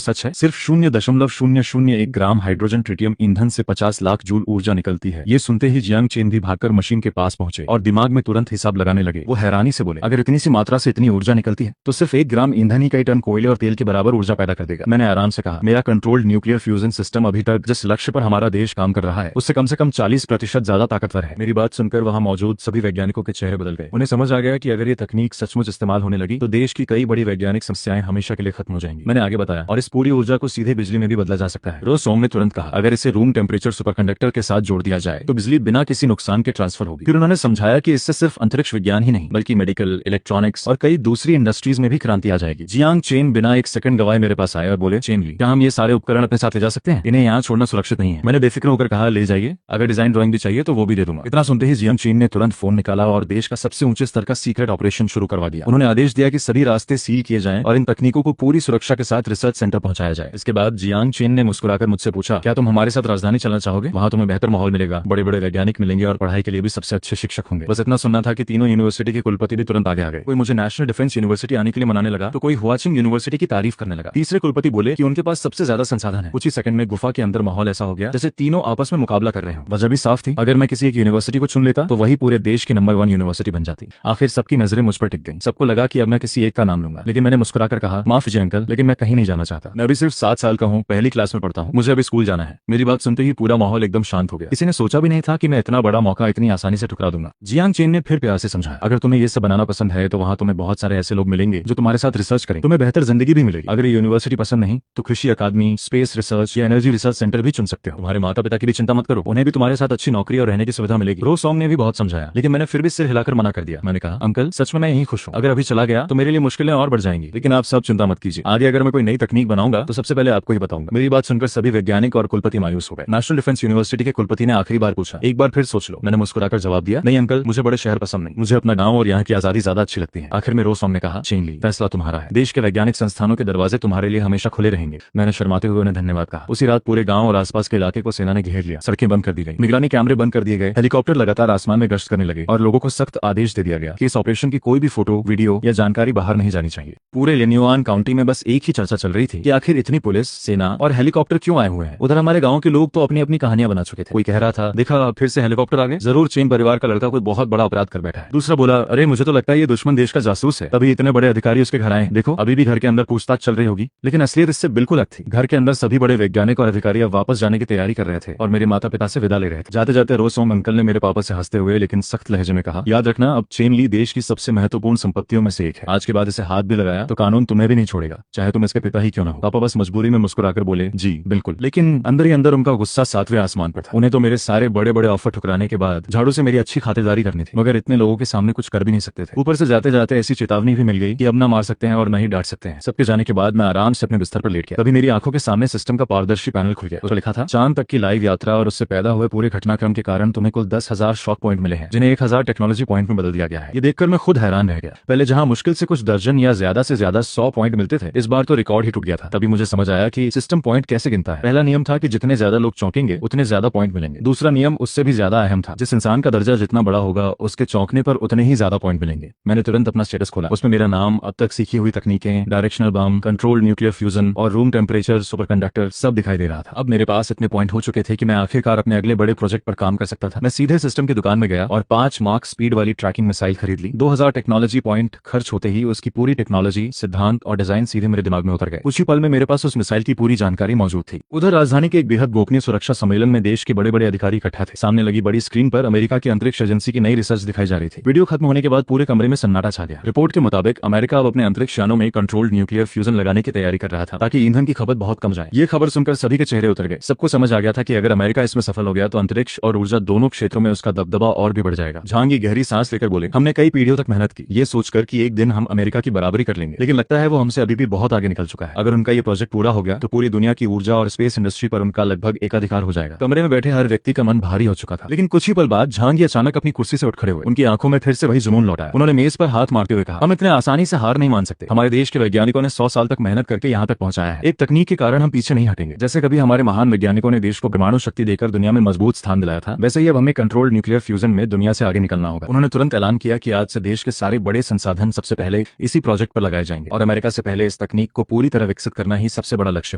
सच है? सिर्फ 0.001 ग्राम हाइड्रोजन ट्रिटियम ईंधन से 50 लाख जूल ऊर्जा निकलती है। ये सुनते ही जियांग चेन भी भागकर मशीन के पास पहुंचे और दिमाग में तुरंत हिसाब लगाने लगे। वो हैरानी से बोले, अगर इतनी सी मात्रा से इतनी ऊर्जा निकलती है तो सिर्फ 1 ग्राम ईंधन ही कई टन कोयले और तेल के बराबर ऊर्जा पैदा कर देगा। मैंने आराम से कहा, मेरा कंट्रोल्ड न्यूक्लियर फ्यूजन सिस्टम अभी तक जिस लक्ष्य पर हमारा देश काम कर रहा है उससे कम से कम 40% ज्यादा ताकतवर है। मेरी बात सुनकर वहां मौजूद सभी वैज्ञानिकों के चेहरे बदल गए। उन्हें समझ आ गया कि अगर ये तकनीक सचमुच इस्तेमाल होने लगी तो देश की कई बड़ी वैज्ञानिक समस्याएं हमेशा के लिए खत्म हो जाएंगी। मैंने आगे बताया, और इस पूरी ऊर्जा को सीधे बिजली में भी बदला जा सकता है। रो सॉन्ग ने तुरंत कहा, अगर इसे रूम टेम्परेचर सुपरकंडक्टर के साथ जोड़ दिया जाए तो बिजली बिना किसी नुकसान के ट्रांसफर होगी। फिर उन्होंने समझाया कि इससे सिर्फ अंतरिक्ष विज्ञान ही नहीं बल्कि मेडिकल, इलेक्ट्रॉनिक्स और कई दूसरी इंडस्ट्रीज में भी क्रांति आ जाएगी। जियांग चेन बिना एक सेकंड गवाए मेरे पास आए और बोले, चेन ली, क्या हम ये सारे उपकरण अपने साथ ले जा सकते हैं? इन्हें यहाँ छोड़ना सुरक्षित नहीं है। मैंने बेफिक्र होकर कहा, ले जाइए, अगर डिजाइन ड्राइंग भी चाहिए तो वो भी दे दूंगा। इतना सुनते ही जियांग चेन ने तुरंत फोन निकाला और देश का सबसे ऊंचे स्तर का सीक्रेट ऑपरेशन शुरू करवा दिया। उन्होंने आदेश दिया कि सभी रास्ते सील किए जाएं और इन तकनीकों को पूरी सुरक्षा के साथ रिसर्च सेंटर पहुंचाया जाए। इसके बाद जियांग चेन ने मुस्कुराकर मुझसे पूछा, क्या तुम हमारे साथ राजधानी चलना चाहोगे? वहां तुम्हें बेहतर माहौल मिलेगा, बड़े बड़े वैज्ञानिक मिलेंगे और पढ़ाई के लिए भी सबसे अच्छे शिक्षक होंगे। बस इतना सुनना था कि तीनों यूनिवर्सिटी के कुलपति भी तुरंत आगे आ गए। कोई मुझे नेशनल डिफेंस यूनिवर्सिटी आने के लिए मनाने लगा तो कोई हुआचिन यूनिवर्सिटी की तारीफ करने लगा। तीसरे कुलपति बोले कि उनके पास सबसे ज्यादा संसाधन है। कुछ ही सेकंड में गुफा के अंदर माहौल ऐसा हो गया जैसे तीनों आपस में मुकाबला कर रहे हो। वजह भी साफ थी, अगर मैं किसी एक यूनिवर्सिटी को चुन लेता तो वही पूरे देश की नंबर 1 यूनिवर्सिटी बन जाती। आखिर सबकी नजरें मुझ पर टिक गईं। सबको लगा कि अब मैं किसी एक का नाम लूंगा, लेकिन मैंने मुस्कुराकर कहा, माफ कीजिए अंकल, लेकिन मैं कहीं नहीं जाना चाहता। मैं अभी सिर्फ 7 साल का हूँ, पहली क्लास में पढ़ता हूँ, मुझे अभी स्कूल जाना है। मेरी बात सुनते ही पूरा माहौल एकदम शांत हो गया। किसी ने सोचा भी नहीं था कि मैं इतना बड़ा मौका इतनी आसानी से ठुकरा दूंगा। जियांग चेन ने फिर प्यार से समझाया, अगर तुम्हें ये सब बनाना पसंद है तो वहाँ तुम्हें बहुत सारे ऐसे लोग मिलेंगे जो तुम्हारे साथ रिसर्च करें, तुम्हें बेहतर जिंदगी भी मिलेगी। अगर ये यूनिवर्सिटी पसंद नहीं तो कृषि अकादमी, स्पेस रिसर्च या एनर्जी रिसर्च सेंटर भी चुन सकते हो। तुम्हारे माता पिता की भी चिंता मत करो, उन्हें भी तुम्हारे साथ अच्छी नौकरी और रहने की सुविधा मिलेगी। रो सॉन्ग ने भी बहुत समझाया, लेकिन मैंने फिर भी सिर हिलाकर मना कर दिया। मैंने कहा, अंकल सच में मैं यही खुश हूँ, अगर अभी चला गया तो मेरे लिए मुश्किलें और बढ़ जाएंगी, लेकिन आप सब चिंता मत कीजिए। आगे अगर मैं कोई नई तकनीक बनाऊंगा तो सबसे पहले आपको ही बताऊंगा। मेरी बात सुनकर सभी वैज्ञानिक और कुलपति मायूस हो गए। नेशनल डिफेंस यूनिवर्सिटी के कुलपति ने आखिरी बार पूछा, एक बार फिर सोच लो। मैंने मुस्कुराकर जवाब दिया, नहीं अंकल, मुझे बड़े शहर पसंद नहीं, मुझे अपना गाँव और यहाँ की आजादी ज्यादा अच्छी लगती है। आखिर में रो सॉन्ग ने कहा, चेन ली, फैसला तुम्हारा है, देश के वैज्ञानिक संस्थानों के दरवाजे तुम्हारे लिए हमेशा खुले रहेंगे। मैंने शर्माते हुए उन्हें धन्यवाद कहा। उसी रात पूरे गांव और आसपास के इलाके को सेना ने घेर लिया, सड़कें बंद कर दी गई, निगरानी कैमरे बंद कर दिए गए, हेलीकॉप्टर लगातार आसमान में गश्त करने लगे और लोगों को सख्त आदेश दे दिया गया कि इस ऑपरेशन की कोई भी फोटो, वीडियो या जानकारी बाहर नहीं जानी चाहिए। पूरे लिन्युआन काउंटी में बस एक ही चर्चा चल रही थी कि आखिर इतनी पुलिस, सेना और हेलीकॉप्टर क्यों आए हुए हैं। उधर हमारे गाँव के लोग तो अपनी अपनी अपनी कहानियां बना चुके थे। कोई कह रहा था, देखा फिर से हेलीकॉप्टर आ गए, जरूर चेन परिवार का लड़का कोई बहुत बड़ा अपराध कर बैठा है। दूसरा बोला, अरे मुझे तो लगता है ये दुश्मन देश का जासूस है, तभी इतने बड़े अधिकारी उसके घर आए, देखो अभी भी घर के अंदर पूछताछ चल रही होगी। लेकिन असलियत इससे बिल्कुल अलग थी। घर के अंदर सभी बड़े वैज्ञानिक और अधिकारी अब वापस जाने की तैयारी कर रहे थे और मेरे माता पिता से विदा ले रहे थे। जाते जाते रोसोंग अंकल ने मेरे पापा से हंसते हुए लेकिन सख्त लहजे में कहा, याद रखना अब चेन ली देश की सबसे महत्वपूर्ण संपत्तियों में से एक है। आज के बाद इसे हाथ भी लगाया तो कानून तुम्हें भी नहीं छोड़ेगा, चाहे तुम इसके पिता ही क्यों ना हो। पापा बस मजबूरी में मुस्कुराकर बोले, जी बिल्कुल। लेकिन अंदर ही अंदर उनका गुस्सा 7वें आसमान पर था। उन्हें तो मेरे सारे बड़े बड़े ऑफर ठुकराने के बाद झाड़ू से मेरी अच्छी खातिरदारी करनी थी, मगर इतने लोगों के सामने कुछ कर भी नहीं सकते थे। ऊपर से जाते जाते ऐसी चेतावनी भी मिल गई कि अब ना मार सकते हैं और न ही डांट सकते हैं। सबके जाने के बाद मैं आराम से अपने बिस्तर पर लेट गया। तभी मेरी आंखों के सामने सिस्टम का पारदर्शी पैनल खुल गया। उस पर लिखा था, चांद तक की लाइव यात्रा और उससे पैदा हुए पूरे घटनाक्रम के कारण तुम्हें कुल 10,000 शॉक पॉइंट मिले हैं, जिन्हें 1,000 टेक्नोलॉजी पॉइंट में बदल दिया गया है। ये देखकर मैं खुद हैरान रह गया। पहले जहां मुश्किल से कुछ दर्जन या ज्यादा से ज्यादा 100 पॉइंट मिलते थे, इस बार तो रिकॉर्ड ही टूट गया था। तभी मुझे समझ आया कि सिस्टम पॉइंट कैसे गिनता है। पहला नियम था कि जितने ज्यादा लोग चौंकेंगे उतने ज्यादा पॉइंट मिलेंगे। दूसरा नियम उससे भी ज्यादा अहम था, जिस इंसान का दर्जा जितना बड़ा होगा उसके चौंकने पर उतने ही ज्यादा पॉइंट मिलेंगे। मैंने तुरंत अपना स्टेटस खोला। उसमें मेरा नाम, अब तक सीखी हुई तकनीकें, डायरेक्शनल बम, कंट्रोल्ड न्यूक्लियर फ्यूजन और रूम टेम्परेचर सुपरकंडक्टर सब दिखाई दे रहा था। अब मेरे पास इतने पॉइंट हो चुके थे कि मैं आखिरकार अपने अगले बड़े प्रोजेक्ट पर काम कर सकता था। मैं सीधे सिस्टम की दुकान में गया और 5 मार्क स्पीड वाली ट्रैकिंग मिसाइल खरीद ली। 2000 टेक्नोलॉजी पॉइंट खर्च होते ही उसकी पूरी टेक्नोलॉजी, सिद्धांत और डिजाइन सीधे मेरे दिमाग में उतर गए। कुछ ही पल में मेरे पास उस मिसाइल की पूरी जानकारी मौजूद थी। उधर राजधानी के एक बेहद गोपनीय सुरक्षा सम्मेलन में देश के बड़े बड़े अधिकारी इकट्ठा थे। सामने लगी बड़ी स्क्रीन पर अमेरिका की अंतरिक्ष एजेंसी की नई रिसर्च दिखाई जा रही थी। वीडियो खत्म होने के बाद पूरे कमरे में सन्नाटा छा गया। रिपोर्ट के मुताबिक अमेरिका अब अपने अंतरिक्ष यानों में कंट्रोल्ड न्यूक्लियर फ्यूजन लगाने की तैयारी कर रहा था, ताकि ईंधन की खपत बहुत कम जाए। ये खबर सुनकर सभी के चेहरे उतर गए। सबको समझ आ गया था कि अगर अमेरिका इसमें सफल हो गया तो अंतरिक्ष और ऊर्जा दोनों क्षेत्रों में उसका दबदबा और भी बढ़ जाएगा। झांगी गहरी सांस लेकर बोले, हमने कई पीढ़ियों तक मेहनत की, ये सोचकर कि एक दिन हम अमेरिका की बराबरी कर लेंगे, लेकिन लगता है वो हमसे अभी भी बहुत आगे निकल चुका है। अगर उनका ये प्रोजेक्ट पूरा हो गया तो पूरी दुनिया की ऊर्जा और स्पेस इंडस्ट्री पर उनका लगभग एकाधिकार हो जाएगा। कमरे में बैठे हर व्यक्ति का मन भारी हो चुका था। लेकिन कुछ ही पल बाद झांगी अचानक अपनी कुर्सी से उठ खड़े हुए। उनकी आंखों में फिर से वही जुनून लौटा है। उन्होंने मेज पर हाथ मारते हुए कहा, हम इतने आसानी से हार नहीं मान सकते। हमारे देश के वैज्ञानिकों ने 100 साल तक मेहनत करके यहाँ तक पहुंचाया है। एक तकनीक के कारण हम पीछे नहीं हटेंगे। जैसे कभी हमारे महान वैज्ञानिकों ने देश को परमाणु शक्ति देकर दुनिया में मजबूत स्थान दिलाया था, वैसे ही अब हमें कंट्रोल्ड न्यूक्लियर फ्यूजन में दुनिया से आगे निकलना होगा। उन्होंने तुरंत ऐलान किया कि आज से देश के सारे बड़े संसाधन सबसे पहले इसी प्रोजेक्ट पर लगाए जाएंगे और अमेरिका से पहले इस तकनीक को पूरी तरह विकसित करना ही सबसे बड़ा लक्ष्य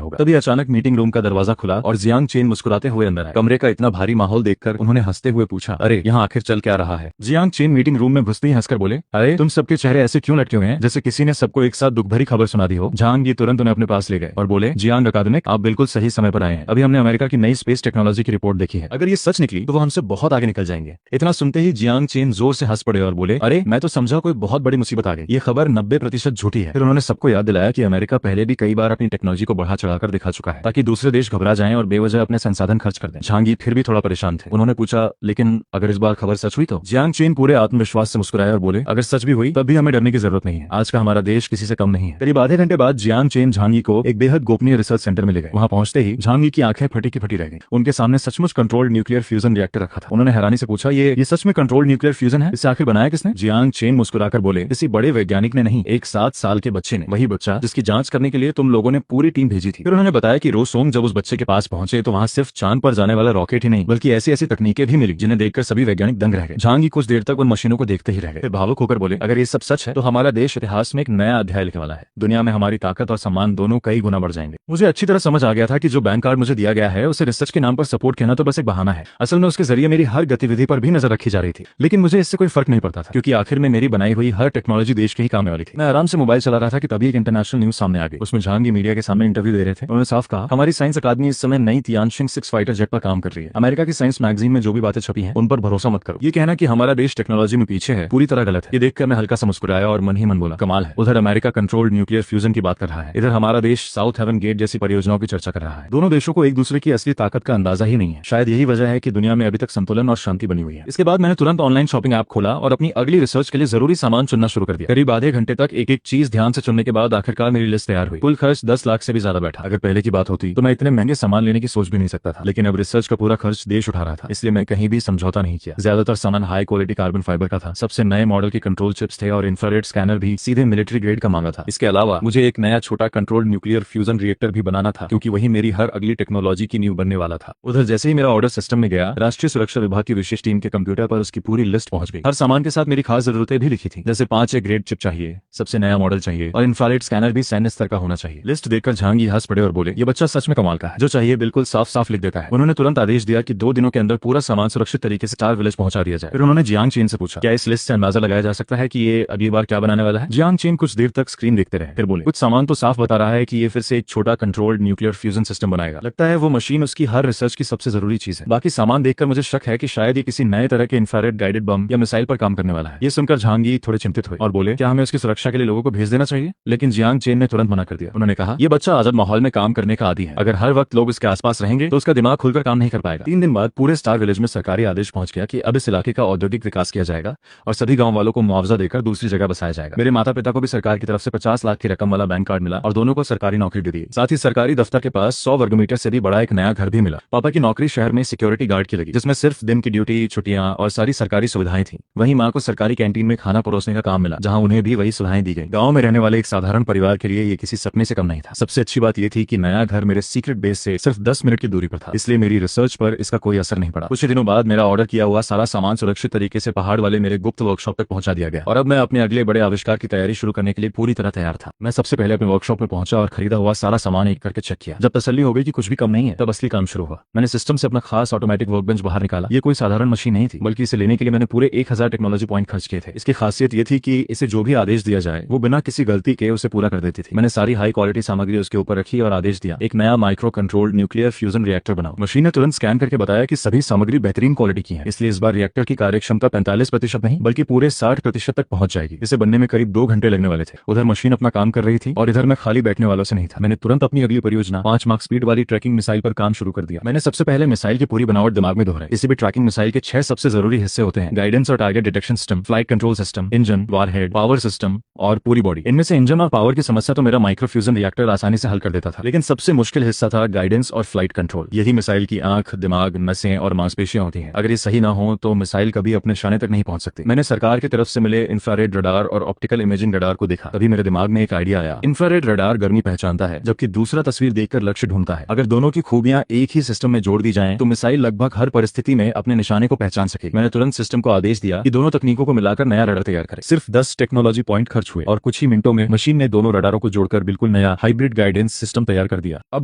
होगा। तभी अचानक मीटिंग रूम का दरवाजा खुला और जियांग चेन मुस्कुराते हुए अंदर आए। कमरे का इतना भारी माहौल देखकर उन्होंने हंसते हुए पूछा, अरे यहाँ आखिर चल क्या रहा है? जियांग चेन मीटिंग रूम में घुसते ही हंसकर बोले, अरे तुम सबके चेहरे ऐसे क्यों लटके हुए हैं जैसे किसी ने सबको एक साथ दुख भरी खबर सुना दी हो। झांग जी तुरंत उन्हें अपने पास ले गए और बोले, जियांग अकादमिक, आप बिल्कुल सही समय पर आए हैं। अभी हमने अमेरिका की नई स्पेस टेक्नोलॉजी की रिपोर्ट देखी है। अगर ये सच निकली तो वो हमसे बहुत आगे निकल जाएंगे। इतना सुनते ही जियांग चेन जोर से हंस पड़े और बोले, अरे मैं तो समझा कोई बहुत बड़ी मुसीबत आ गई। ये खबर 90% झूठी है। फिर उन्होंने सबको याद दिलाया कि अमेरिका पहले भी कई बार अपनी टेक्नोलॉजी को बढ़ा चढ़ाकर दिखा चुका है, ताकि दूसरे देश घबरा जाएं और बेवजह अपने संसाधन खर्च कर दें। झांगी फिर भी थोड़ा परेशान थे। उन्होंने पूछा, लेकिन अगर इस बार खबर सच हुई तो? जियांग चेन पूरे आत्मविश्वास से मुस्कुराए और बोले, अगर सच भी हुई तब भी हमें डरने की जरूरत नहीं है। आज का हमारा देश किसी से कम नहीं है। करीब आधे घंटे बाद जियांग चेन झांगी को एक बेहद गोपनीय रिसर्च सेंटर में ले गए। वहां पहुंचते ही झांगी की आंखें फटी की फटी रह गई। उनके सामने सचमुच कंट्रोल्ड न्यूक्लियर फ्यूजन रिएक्टर रखा था। उन्होंने हैरानी से पूछा, ये सच में कंट्रोल्ड न्यूक्लियर फ्यूजन है? इसे आखिर बनाया किसने? जियांग चेन मुस्कुराकर बोले, किसी बड़े वैज्ञानिक ने नहीं, एक 7 साल के बच्चे ने। वही बच्चा जिसकी जांच करने के लिए तुम लोगों ने पूरी टीम भेजी थी। फिर उन्होंने बताया कि रोसोंग जब उस बच्चे के पास पहुंचे तो वहां सिर्फ चांद पर जाने वाला रॉकेट ही नहीं बल्कि ऐसी ऐसी तकनीकें भी मिली जिन्हें देखकर सभी वैज्ञानिक दंग रह गए। झांगी कुछ देर तक उन मशीनों को देखते ही रह गए, फिर भावुक होकर बोले, अगर ये सब सच है तो हमारा देश इतिहास में एक नया अध्याय लिखने वाला है। दुनिया में हमारी ताकत और सम्मान दोनों कई गुना बढ़ जाएंगे। मुझे अच्छी तरह समझ आ गया था कि जो बैंक कार्ड मुझे दिया गया है उसे रिसर्च के नाम पर सपोर्ट कहना तो बस एक बहाना है। असल में उसके जरिए मेरी हर गतिविधि पर भी नजर रखी जा रही थी। लेकिन मुझे इससे कोई फर्क नहीं पड़ता था, क्योंकि आखिर में मेरी बनाई हुई हर टेक्नोलॉजी देश के ही काम वाली थी। मैं आराम से मोबाइल चला रहा था कि तभी एक इंटरनेशनल न्यूज सामने आ गई। उसमें झांगी मीडिया के सामने इंटरव्यू दे रहे थे। उन्होंने साफ कहा, हमारी साइंस अकादमी इस समय नई तियानशिंग 6 फाइटर जेट पर काम कर रही है। अमेरिका की साइंस मैगजीन में जो भी बातें छपी हैं उन पर भरोसा मत करो। ये कहना कि हमारा देश टेक्नोलॉजी में पीछे है पूरी तरह गलत है। ये देखकर मैं हल्का सा मुस्कुराया और मन ही मन बोला, कमाल है। उधर अमेरिका कंट्रोल्ड न्यूक्लियर फ्यूजन की बात कर रहा है, इधर हमारा देश साउथ हेवन गेट जैसी परियोजनाओं की चर्चा कर रहा है। दोनों देशों को एक दूसरे की असली ताकत का अंदाजा ही नहीं है। शायद यही वजह है कि दुनिया में अभी तक संतुलन और शांति बनी हुई है। इसके बाद मैंने तुरंत ऑनलाइन शॉपिंग ऐप खोला और अपनी अगली रिसर्च के लिए जरूरी सामान चुनना शुरू कर दिया। करीब आधे घंटे तक एक एक चीज ध्यान से चुनने के बाद आखिरकार मेरी लिस्ट तैयार हुई। कुल खर्च 10 लाख से भी ज्यादा बैठा। अगर पहले की बात होती तो मैं इतने महंगे सामान लेने की सोच भी नहीं सकता था, लेकिन अब रिसर्च का पूरा खर्च देश उठा रहा था, इसलिए मैं कहीं भी समझौता नहीं किया। ज्यादातर सामान हाई क्वालिटी कार्बन फाइबर का था, सबसे नए मॉडल के कंट्रोल चिप्स थे और इंफ्रारेड स्कैनर भी सीधे मिलिट्री ग्रेड का मांगा था। इसके अलावा मुझे एक नया छोटा कंट्रोल्ड न्यूक्लियर फ्यूजन रिएक्टर भी बनाना था, क्योंकि वही मेरी हर अगली टेक्नोलॉजी की नींव बनने वाला था। उधर जैसे ही मेरा ऑर्डर सिस्टम में गया, राष्ट्रीय सुरक्षा विभाग की विशेष टीम के कंप्यूटर पर उसकी पूरी लिस्ट पहुंच गई। हर सामान के साथ मेरी खास जरूरतें भी लिखी थी, जैसे 5 ग्रेड चिप चाहिए, सबसे नया मॉडल चाहिए और इंफ्रारेड स्कैनर भी सैन्य स्तर का होना चाहिए। लिस्ट देखकर झांगी हंस पड़े और बोले, ये बच्चा सच में कमाल का है, जो चाहिए बिल्कुल साफ साफ साफ लिख देता है। उन्होंने तुरंत आदेश दिया कि 2 दिनों के अंदर पूरा सामान सुरक्षित तरीके से स्टार विलेज पहुंचा दिया जाए। फिर उन्होंने जियांग चेन से पूछा, क्या इस लिस्ट से अंदाजा लगाया जा सकता है कि ये अगली बार क्या बनाने वाला है? जियांग चेन कुछ देर तक स्क्रीन देखते रहे, फिर बोले, कुछ सामान तो साफ बता रहा है कि ये फिर से एक छोटा कंट्रोल्ड न्यूक्लियर फ्यूजन सिस्टम बनाएगा। लगता है वो मशीन उसकी हर रिसर्च की सबसे जरूरी चीज है। बाकी सामान देखकर मुझे शक है कि शायद ये किसी नए तरह के इंफ्रारेड गाइडेड बम या मिसाइल पर काम करने वाला है। ये सुनकर झांगी थोड़े चिंतित हुए और बोले, क्या हमें उसकी सुरक्षा के लिए लोगों को भेज देना चाहिए? लेकिन जियांग चेन ने तुरंत मना कर दिया। उन्होंने कहा, ये बच्चा आजाद माहौल में काम करने का आदी है। अगर हर वक्त लोग इसके आसपास रहेंगे तो उसका दिमाग खुलकर काम नहीं कर पाएगा। 3 दिन बाद पूरे स्टार विलेज में सरकारी आदेश पहुंच गया कि अब इस इलाके का औद्योगिक विकास किया जाएगा और सभी गांव वालों को मुआवजा देकर दूसरी जगह बसाया जाएगा। मेरे माता पिता को भी सरकार की तरफ से 50 लाख की रकम वाला बैंक कार्ड मिला और दोनों को सरकारी नौकरी दे दी। साथ ही सरकारी दफ्तर के पास 100 वर्ग मीटर से भी बड़ा एक नया घर भी मिला। पापा की नौकरी शहर में सिक्योरिटी गार्ड की लगी, जिसमें सिर्फ दिन की ड्यूटी, छुट्टियां और सारी सरकारी सुविधाएं थी। वहीं माँ को सरकारी कैंटीन में खाना परोसने का काम मिला, जहां उन्हें भी वही सुविधाएं दी गई। गांव में रहने वाले एक साधारण परिवार के लिए ये किसी सपने से कम नहीं था। सबसे अच्छी बात यह थी कि नया घर मेरे सीक्रेट बेस से सिर्फ 10 मिनट की दूरी पर था, इसलिए मेरी रिसर्च पर इसका कोई असर नहीं पड़ा। कुछ ही दिनों बाद मेरा ऑर्डर किया हुआ सारा सामान सुरक्षित तरीके से पहाड़ वाले मेरे गुप्त वर्कशॉप तक पहुंचा दिया गया और अब मैं अपने अगले बड़े आविष्कार की तैयारी शुरू करने के लिए पूरी तरह तैयार था। मैं सबसे पहले अपने वर्कशॉप में पहुंचा और खरीदा हुआ सारा सामान एक करके चेक किया। जब तसल्ली हो गई कि कुछ भी कम नहीं है, तब असली काम शुरू हुआ। मैंने सिस्टम से अपना खास ऑटोमेटिक वर्कबेंच बाहर निकाला। ये कोई साधारण मशीन नहीं थी, बल्कि इसे लेने के लिए मैंने पूरे 1000 टेक्नोलॉजी पॉइंट खर्च किए थे। इसकी खासियत ये थी कि इसे जो भी आदेश दिया जाए वो बिना किसी गलती के उसे पूरा कर देती थी। मैंने सारी हाई क्वालिटी सामग्री उसके ऊपर रखी और आदेश दिया, एक नया micro controlled nuclear fusion reactor बनाओ। मशीन ने तुरंत स्कैन करके बताया कि सभी सामग्री बेहतरीन क्वालिटी की है, इसलिए इस बार रिएक्टर की कार्यक्षमता 45% नहीं बल्कि पूरे 60% तक पहुंच जाएगी। इसे बनने में करीब 2 घंटे लगने वाले थे। उधर मशीन अपना काम कर रही थी और इधर मैं खाली बैठने वालों से नहीं था। मैंने तुरंत अपनी अगली परियोजना 5 मार्क स्पीड वाली ट्रैकिंग मिसाइल पर काम शुरू कर दिया। मैंने सबसे पहले मिसाइल की पूरी बनावट दिमाग में दोहराई। इसी भी ट्रैकिंग मिसाइल के 6 सबसे जरूरी हिस्से होते हैं, गाइडेंस और target detection system, flight control system, engine, warhead, power system और पूरी बॉडी। इनमें से इंजन और पावर की समस्या तो मेरा माइक्रोफ्यूजन रिएक्टर आसानी से हल कर देता था, लेकिन सबसे मुश्किल हिस्सा था गाइडेंस और फ्लाइट कंट्रोल। यही मिसाइल की आंख, दिमाग, नसें और मांसपेशियां होती हैं। अगर ये सही ना हो तो मिसाइल कभी अपने निशाने तक नहीं पहुंच सकती। मैंने सरकार की तरफ से मिले इंफ्रारेड रडार और ऑप्टिकल इमेजिंग रडार को देखा। तभी मेरे दिमाग में एक आइडिया आया। इंफ्रारेड रडार गर्मी पहचानता है, जबकि दूसरा तस्वीर देखकर लक्ष्य ढूंढता है। अगर दोनों की खूबियां एक ही सिस्टम में जोड़ दी जाएं, तो मिसाइल लगभग हर परिस्थिति में अपने निशाने को पहचान सकेगी। मैंने तुरंत सिस्टम को आदेश दिया कि दोनों तकनीकों को मिलाकर नया रडार तैयार करे। सिर्फ 10 टेक्नोलॉजी पॉइंट खर्च हुए और कुछ ही मिनटों में मशीन ने दोनों रडारों को जोड़कर बिल्कुल नया हाइब्रिड गाइडेंस सिस्टम तैयार कर दिया। अब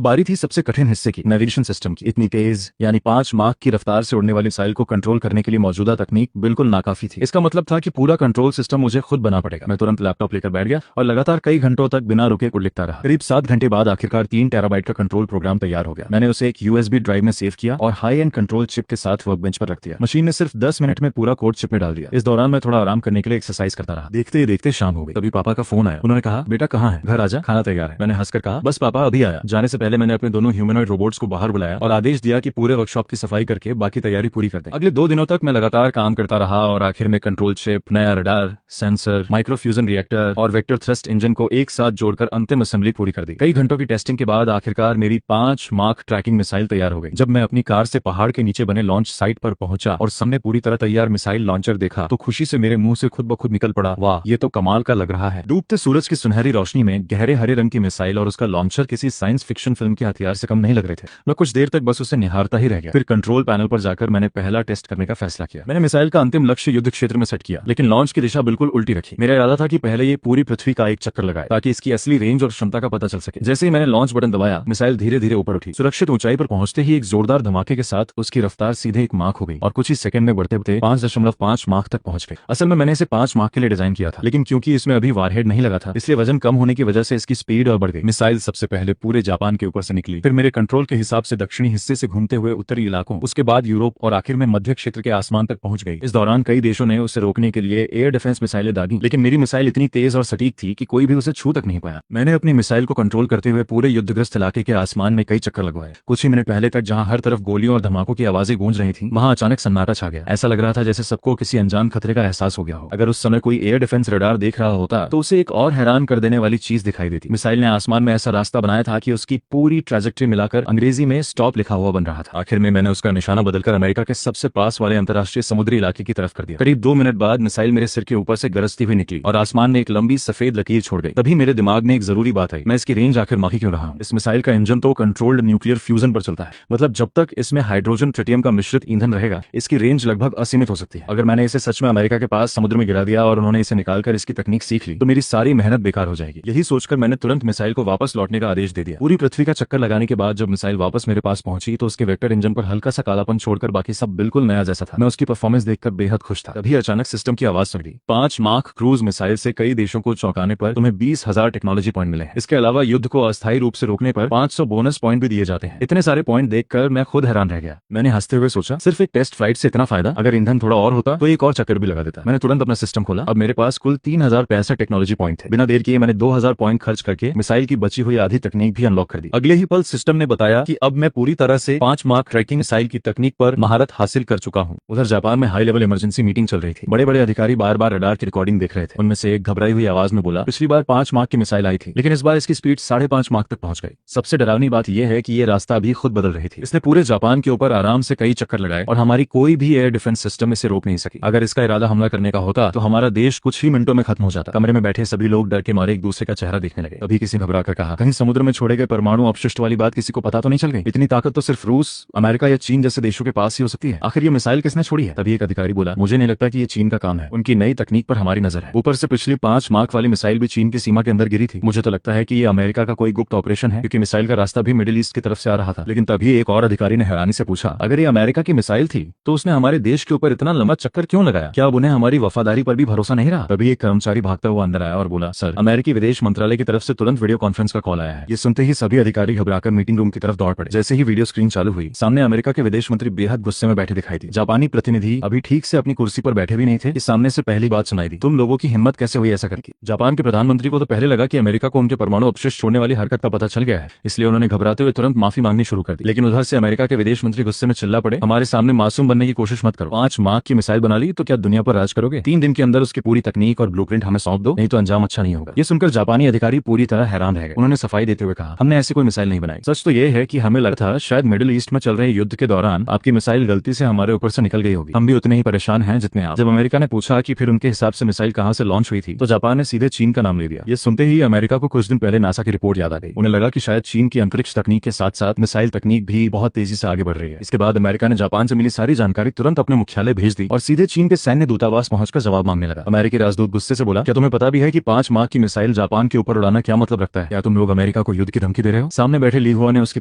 बारी थी सबसे कठिन हिस्से की, नेविगेशन सिस्टम की। इतनी तेज यानी 5 माख की रफ्तार से उड़ने वाली मिसाइल को कंट्रोल करने के लिए मौजूदा तकनीक बिल्कुल नाकाफी थी। इसका मतलब था कि पूरा कंट्रोल सिस्टम मुझे खुद बना पड़ेगा। मैं तुरंत लैपटॉप लेकर बैठ गया और लगातार कई घंटों तक बिना रुके कोड लिखता रहा। करीब 7 घंटे बाद आखिरकार 3 टेराबाइट का कंट्रोल प्रोग्राम तैयार हो गया। मैंने उसे एक यूएसबी ड्राइव में सेव किया और हाई एंड कंट्रोल चिप के साथ वर्कबेंच पर रख दिया। मशीन ने सिर्फ 10 मिनट में पूरा कोड चिप में डाल दिया। इस दौरान मैं थोड़ा आराम करने के लिए एक्सरसाइज करता रहा। देखते ही देखते शाम हो गई। तभी पापा का फोन आया। उन्होंने कहा, बेटा कहाँ है? घर आजा, खाना तैयार है। मैंने हंसकर कहा, बस पापा अभी आया। जाने से पहले मैंने अपने दोनों ह्यूमनॉइड रोबोट्स को बाहर बुलाया और आदेश दिया कि पूरे वर्कशॉप की सफाई करके बाकी तैयारी पूरी कर दें। अगले 2 दिनों तक मैं लगातार काम करता रहा और आखिर में कंट्रोल चिप, नया रडार, सेंसर, माइक्रोफ्यूजन रिएक्टर और वेक्टर थ्रस्ट इंजन को एक साथ जोड़कर अंतिम असेंबली पूरी कर दी। कई घंटों की टेस्टिंग के बाद आखिरकार मेरी 5 मार्क ट्रैकिंग मिसाइल तैयार हो गई। जब मैं अपनी कार से पहाड़ के नीचे बने लॉन्च साइट पर पहुंचा और सामने पूरी तरह तैयार मिसाइल लॉन्चर देखा तो खुशी से मेरे मुंह से खुद ब खुद निकल पड़ा, वाह, ये तो कमाल का लग रहा है। डूबते सूरज की सुनहरी रोशनी में गहरे हरे रंग की मिसाइल और उसका लॉन्चर किसी साइंस फिक्शन फिल्म के हथियार से कम नहीं लग रहे थे। मैं कुछ देर तक बस उसे निहारता ही रह गया। फिर कंट्रोल पैनल पर जाकर मैंने पहला टेस्ट करने का फैसला किया। मैंने मिसाइल का अंतिम लक्ष्य युद्ध क्षेत्र में सेट किया, लेकिन लॉन्च की दिशा बिल्कुल उल्टी रखी। मेरा इरादा था कि पहले ये पूरी पृथ्वी का एक चक्कर लगाए ताकि इसकी असली रेंज और क्षमता का पता चल सके। जैसे ही मैंने लॉन्च बटन दबाया, मिसाइल धीरे धीरे ऊपर उठी। सुरक्षित ऊंचाई पर पहुंचते ही एक जोरदार धमाके के साथ उसकी रफ्तार सीधे 1 माख हो गई और कुछ ही सेकंड में बढ़ते बढ़ते 5.5 माख तक पहुंच गई। असल में मैंने इसे 5 माख के लिए डिजाइन किया था, लेकिन क्योंकि इसमें अभी वारहेड नहीं लगा था, इसलिए वजन कम होने की वजह से इसकी स्पीड और बढ़ गई। मिसाइल सबसे पहले पूरे जापान के ऊपर से निकली, फिर मेरे कंट्रोल के हिसाब से दक्षिणी हिस्से से घूमते हुए उत्तरी इलाकों, उसके बाद यूरोप और आखिर में मध्य क्षेत्र के आसमान तक पहुंच गई। इस दौरान कई देशों ने उसे रोकने के लिए एयर डिफेंस मिसाइलें दागी, लेकिन मेरी मिसाइल इतनी तेज और सटीक थी कि कोई भी उसे छू तक नहीं पाया। मैंने अपनी मिसाइल को कंट्रोल करते हुए पूरे युद्धग्रस्त इलाके के आसमान में कई चक्कर लगवाए। कुछ ही मिनट पहले तक जहां हर तरफ गोलियों और धमाकों की आवाजें गूंज रही थी, वहां अचानक सन्नाटा छा गया। ऐसा लग रहा था जैसे सबको किसी अनजान खतरे का एहसास हो गया हो। अगर उस समय कोई एयर डिफेंस रडार देख रहा होता तो उसे एक और हैरान कर देने वाली चीज दिखाई देती। मिसाइल ने आसमान में ऐसा रास्ता बनाया था कि उसकी पूरी ट्रैजेक्टरी मिलाकर अंग्रेजी में स्टॉप लिखा हुआ बन रहा था। आखिर में मैंने उसका निशाना बदलकर अमेरिका के सबसे पास वाले अंतर्राष्ट्रीय समुद्री इलाके की तरफ कर दिया। करीब 2 मिनट बाद मिसाइल मेरे सिर के ऊपर से गरजती हुई निकली और आसमान में एक लंबी सफेद लकीर छोड़ गई। तभी मेरे दिमाग में एक जरूरी बात आई, मैं इसकी रेंज आखिर माखी क्यों रहा हूं? इस मिसाइल का इंजन तो कंट्रोल्ड न्यूक्लियर फ्यूजन पर चलता है, मतलब जब तक इसमें हाइड्रोजन ट्रिटियम का मिश्रित ईंधन रहेगा इसकी रेंज लगभग असीमित हो सकती है। अगर मैंने इसे सच में अमेरिका के पास समुद्र में गिरा दिया और उन्होंने इसे निकालकर इसकी तकनीक सीख ली तो मेरी सारी मेहनत बेकार हो जाएगी। यही सोचकर मैंने तुरंत मिसाइल को वापस लौटने का आदेश दे दिया। पूरी पृथ्वी का चक्कर लगाने के बाद जब मिसाइल वापस मेरे पास पहुंची तो उसके वेक्टर इंजन पर हल्का सा कालापन छोड़कर बाकी सब बिल्कुल नया जैसा था। मैं उसकी परफॉर्मेंस देखकर बेहद खुश था। तभी अचानक सिस्टम की आवाज सुन ली, 5 मार्क क्रूज मिसाइल से कई देशों को चौंकाने पर तुम्हें 20,000 टेक्नोलॉजी पॉइंट मिले हैं। इसके अलावा युद्ध को अस्थायी रूप से रोकने पर 500 बोनस पॉइंट भी दिए जाते हैं। इतने सारे पॉइंट देखकर मैं खुद हैरान रह गया। मैंने हंसते हुए सोचा, सिर्फ एक टेस्ट फ्लाइट से इतना फायदा? अगर ईंधन थोड़ा और होता तो एक और चक्कर भी लगा देता। मैंने तुरंत अपना सिस्टम खोला। अब मेरे पास कुल 3065 टेक्नोलॉजी पॉइंट थे। बिना देर किए मैंने 2000 पॉइंट खर्च करके मिसाइल की बची हुई आधी तकनीक भी अनलॉक कर दी। अगले ही पल सिस्टम ने बताया कि अब मैं पूरी तरह से 5 मार्क ट्रैकिंग मिसाइल की तकनीक पर महारत हासिल कर चुका हूं। उधर जापान में हाई लेवल इमरजेंसी मीटिंग चल रही थी। बड़े बड़े अधिकारी बार बार रडार की रिकॉर्डिंग देख रहे थे। उनमें से एक घबराई हुई आवाज में बोला, पिछली बार 5 मार्क की मिसाइल आई थी, लेकिन इस बार इसकी स्पीड 5.5 मार्क तक पहुंच गई। सबसे डरावनी बात यह है कि ये रास्ता भी खुद बदल रही थी। इसने पूरे जापान के ऊपर आराम से कई चक्कर लगाए और हमारी कोई भी एयर डिफेंस सिस्टम इसे रोक नहीं सकी। अगर इसका इरादा हमला करने का होता तो हमारा देश कुछ ही मिनटों में खत्म हो जाता। कमरे में बैठे सभी लोग डर के मारे एक दूसरे का चेहरा देखने लगे। तभी किसी ने घबरा कर कहा, कहीं समुद्र में छोड़े गए परमाणु अपशिष्ट वाली बात किसी को पता तो नहीं चल गई? इतनी ताकत तो सिर्फ रूस, अमेरिका या चीन जैसे देशों के पास ही हो सकती है। आखिर ये मिसाइल किसने छोड़ी है? तभी एक अधिकारी बोला, मुझे नहीं लगता कि ये चीन का काम है। उनकी नई तकनीक पर हमारी नजर है। ऊपर से पिछली 5 मार्क वाली मिसाइल भी चीन की सीमा के अंदर गिरी थी। मुझे तो लगता है कि ये अमेरिका का कोई गुप्त ऑपरेशन है, क्योंकि मिसाइल का रास्ता भी मिडिल ईस्ट की तरफ से आ रहा था। लेकिन तभी एक और अधिकारी ने हैरानी से पूछा, अगर ये अमेरिका की मिसाइल थी तो उसने हमारे देश के ऊपर इतना लंबा चक्कर क्यों लगाया? क्या अब उन्हें हमारी वफादारी पर भी भरोसा नहीं रहा? तभी एक कर्मचारी भागता हुआ अंदर आया और बोला, सर, अमेरिकी विदेश मंत्रालय की तरफ से तुरंत वीडियो कॉन्फ्रेंस का कॉल आया है। ये सुनते ही सभी अधिकारी घबराकर मीटिंग रूम की तरफ दौड़ पड़े। जैसे ही वीडियो स्क्रीन चालू हुई, सामने अमेरिका के विदेश मंत्री बेहद गुस्से में बैठे दिखाई दी। जापानी प्रतिनिधि अभी ठीक से अपनी कुर्सी पर बैठे भी नहीं थे कि सामने से पहली बात सुनाई दी, तुम लोगों की हिम्मत कैसे हुई ऐसा करके? जापान के प्रधानमंत्री को तो पहले लगा कि अमेरिका को उनके परमाणु अपशिष्ट छोड़ने वाली हरकत का पता चल गया है, इसलिए उन्होंने घबराते हुए तुरंत माफी मांगनी शुरू कर दी। लेकिन उधर से अमेरिका के विदेश मंत्री गुस्से में चिल्ला पड़े, हमारे सामने मासूम बनने की कोशिश मत करो। 5 मार्क की मिसाइल बना ली तो क्या दुनिया पर राज करोगे? 3 दिन के अंदर उसकी पूरी तकनीक और ब्लूप्रिंट हमें सौंप दो, नहीं तो अंजाम अच्छा नहीं होगा। ये सुनकर जापानी अधिकारी पूरी तरह हैरान रह गए। उन्होंने सफाई देते हुए कहा, हमने ऐसी कोई मिसाइल नहीं बनाई। सच तो यह है कि हमें लगा था शायद मिडिल ईस्ट में चल रहे युद्ध के दौरान आपकी मिसाइल गलती से हमारे ऊपर से निकल गई होगी। हम भी उतने ही परेशान हैं जितने आप। जब अमेरिका ने पूछा कि फिर उनके हिसाब से मिसाइल कहां से लॉन्च हुई थी, तो जापान ने सीधे चीन का नाम ले दिया। ये सुनते ही अमेरिका को कुछ दिन पहले नासा की रिपोर्ट याद आ गई। उन्हें लगा कि शायद चीन की अंतरिक्ष तकनीक के साथ साथ मिसाइल तकनीक भी बहुत तेजी से आगे बढ़ रही है। इसके बाद अमेरिका ने जापान से मिली सारी जानकारी तुरंत अपने मुख्यालय भेज दी और सीधे चीन के सैन्य दूतावास पहुंचकर जवाब मांगने लगा। अमेरिकी राजदूत गुस्से से बोला, क्या तुम्हें पता भी है कि 5 मार्क की मिसाइल जापान के ऊपर उड़ाना क्या मतलब रखता है? क्या तुम लोग अमेरिका को युद्ध की धमकी दे रहे हो? सामने बैठे ली हुआ ने उसकी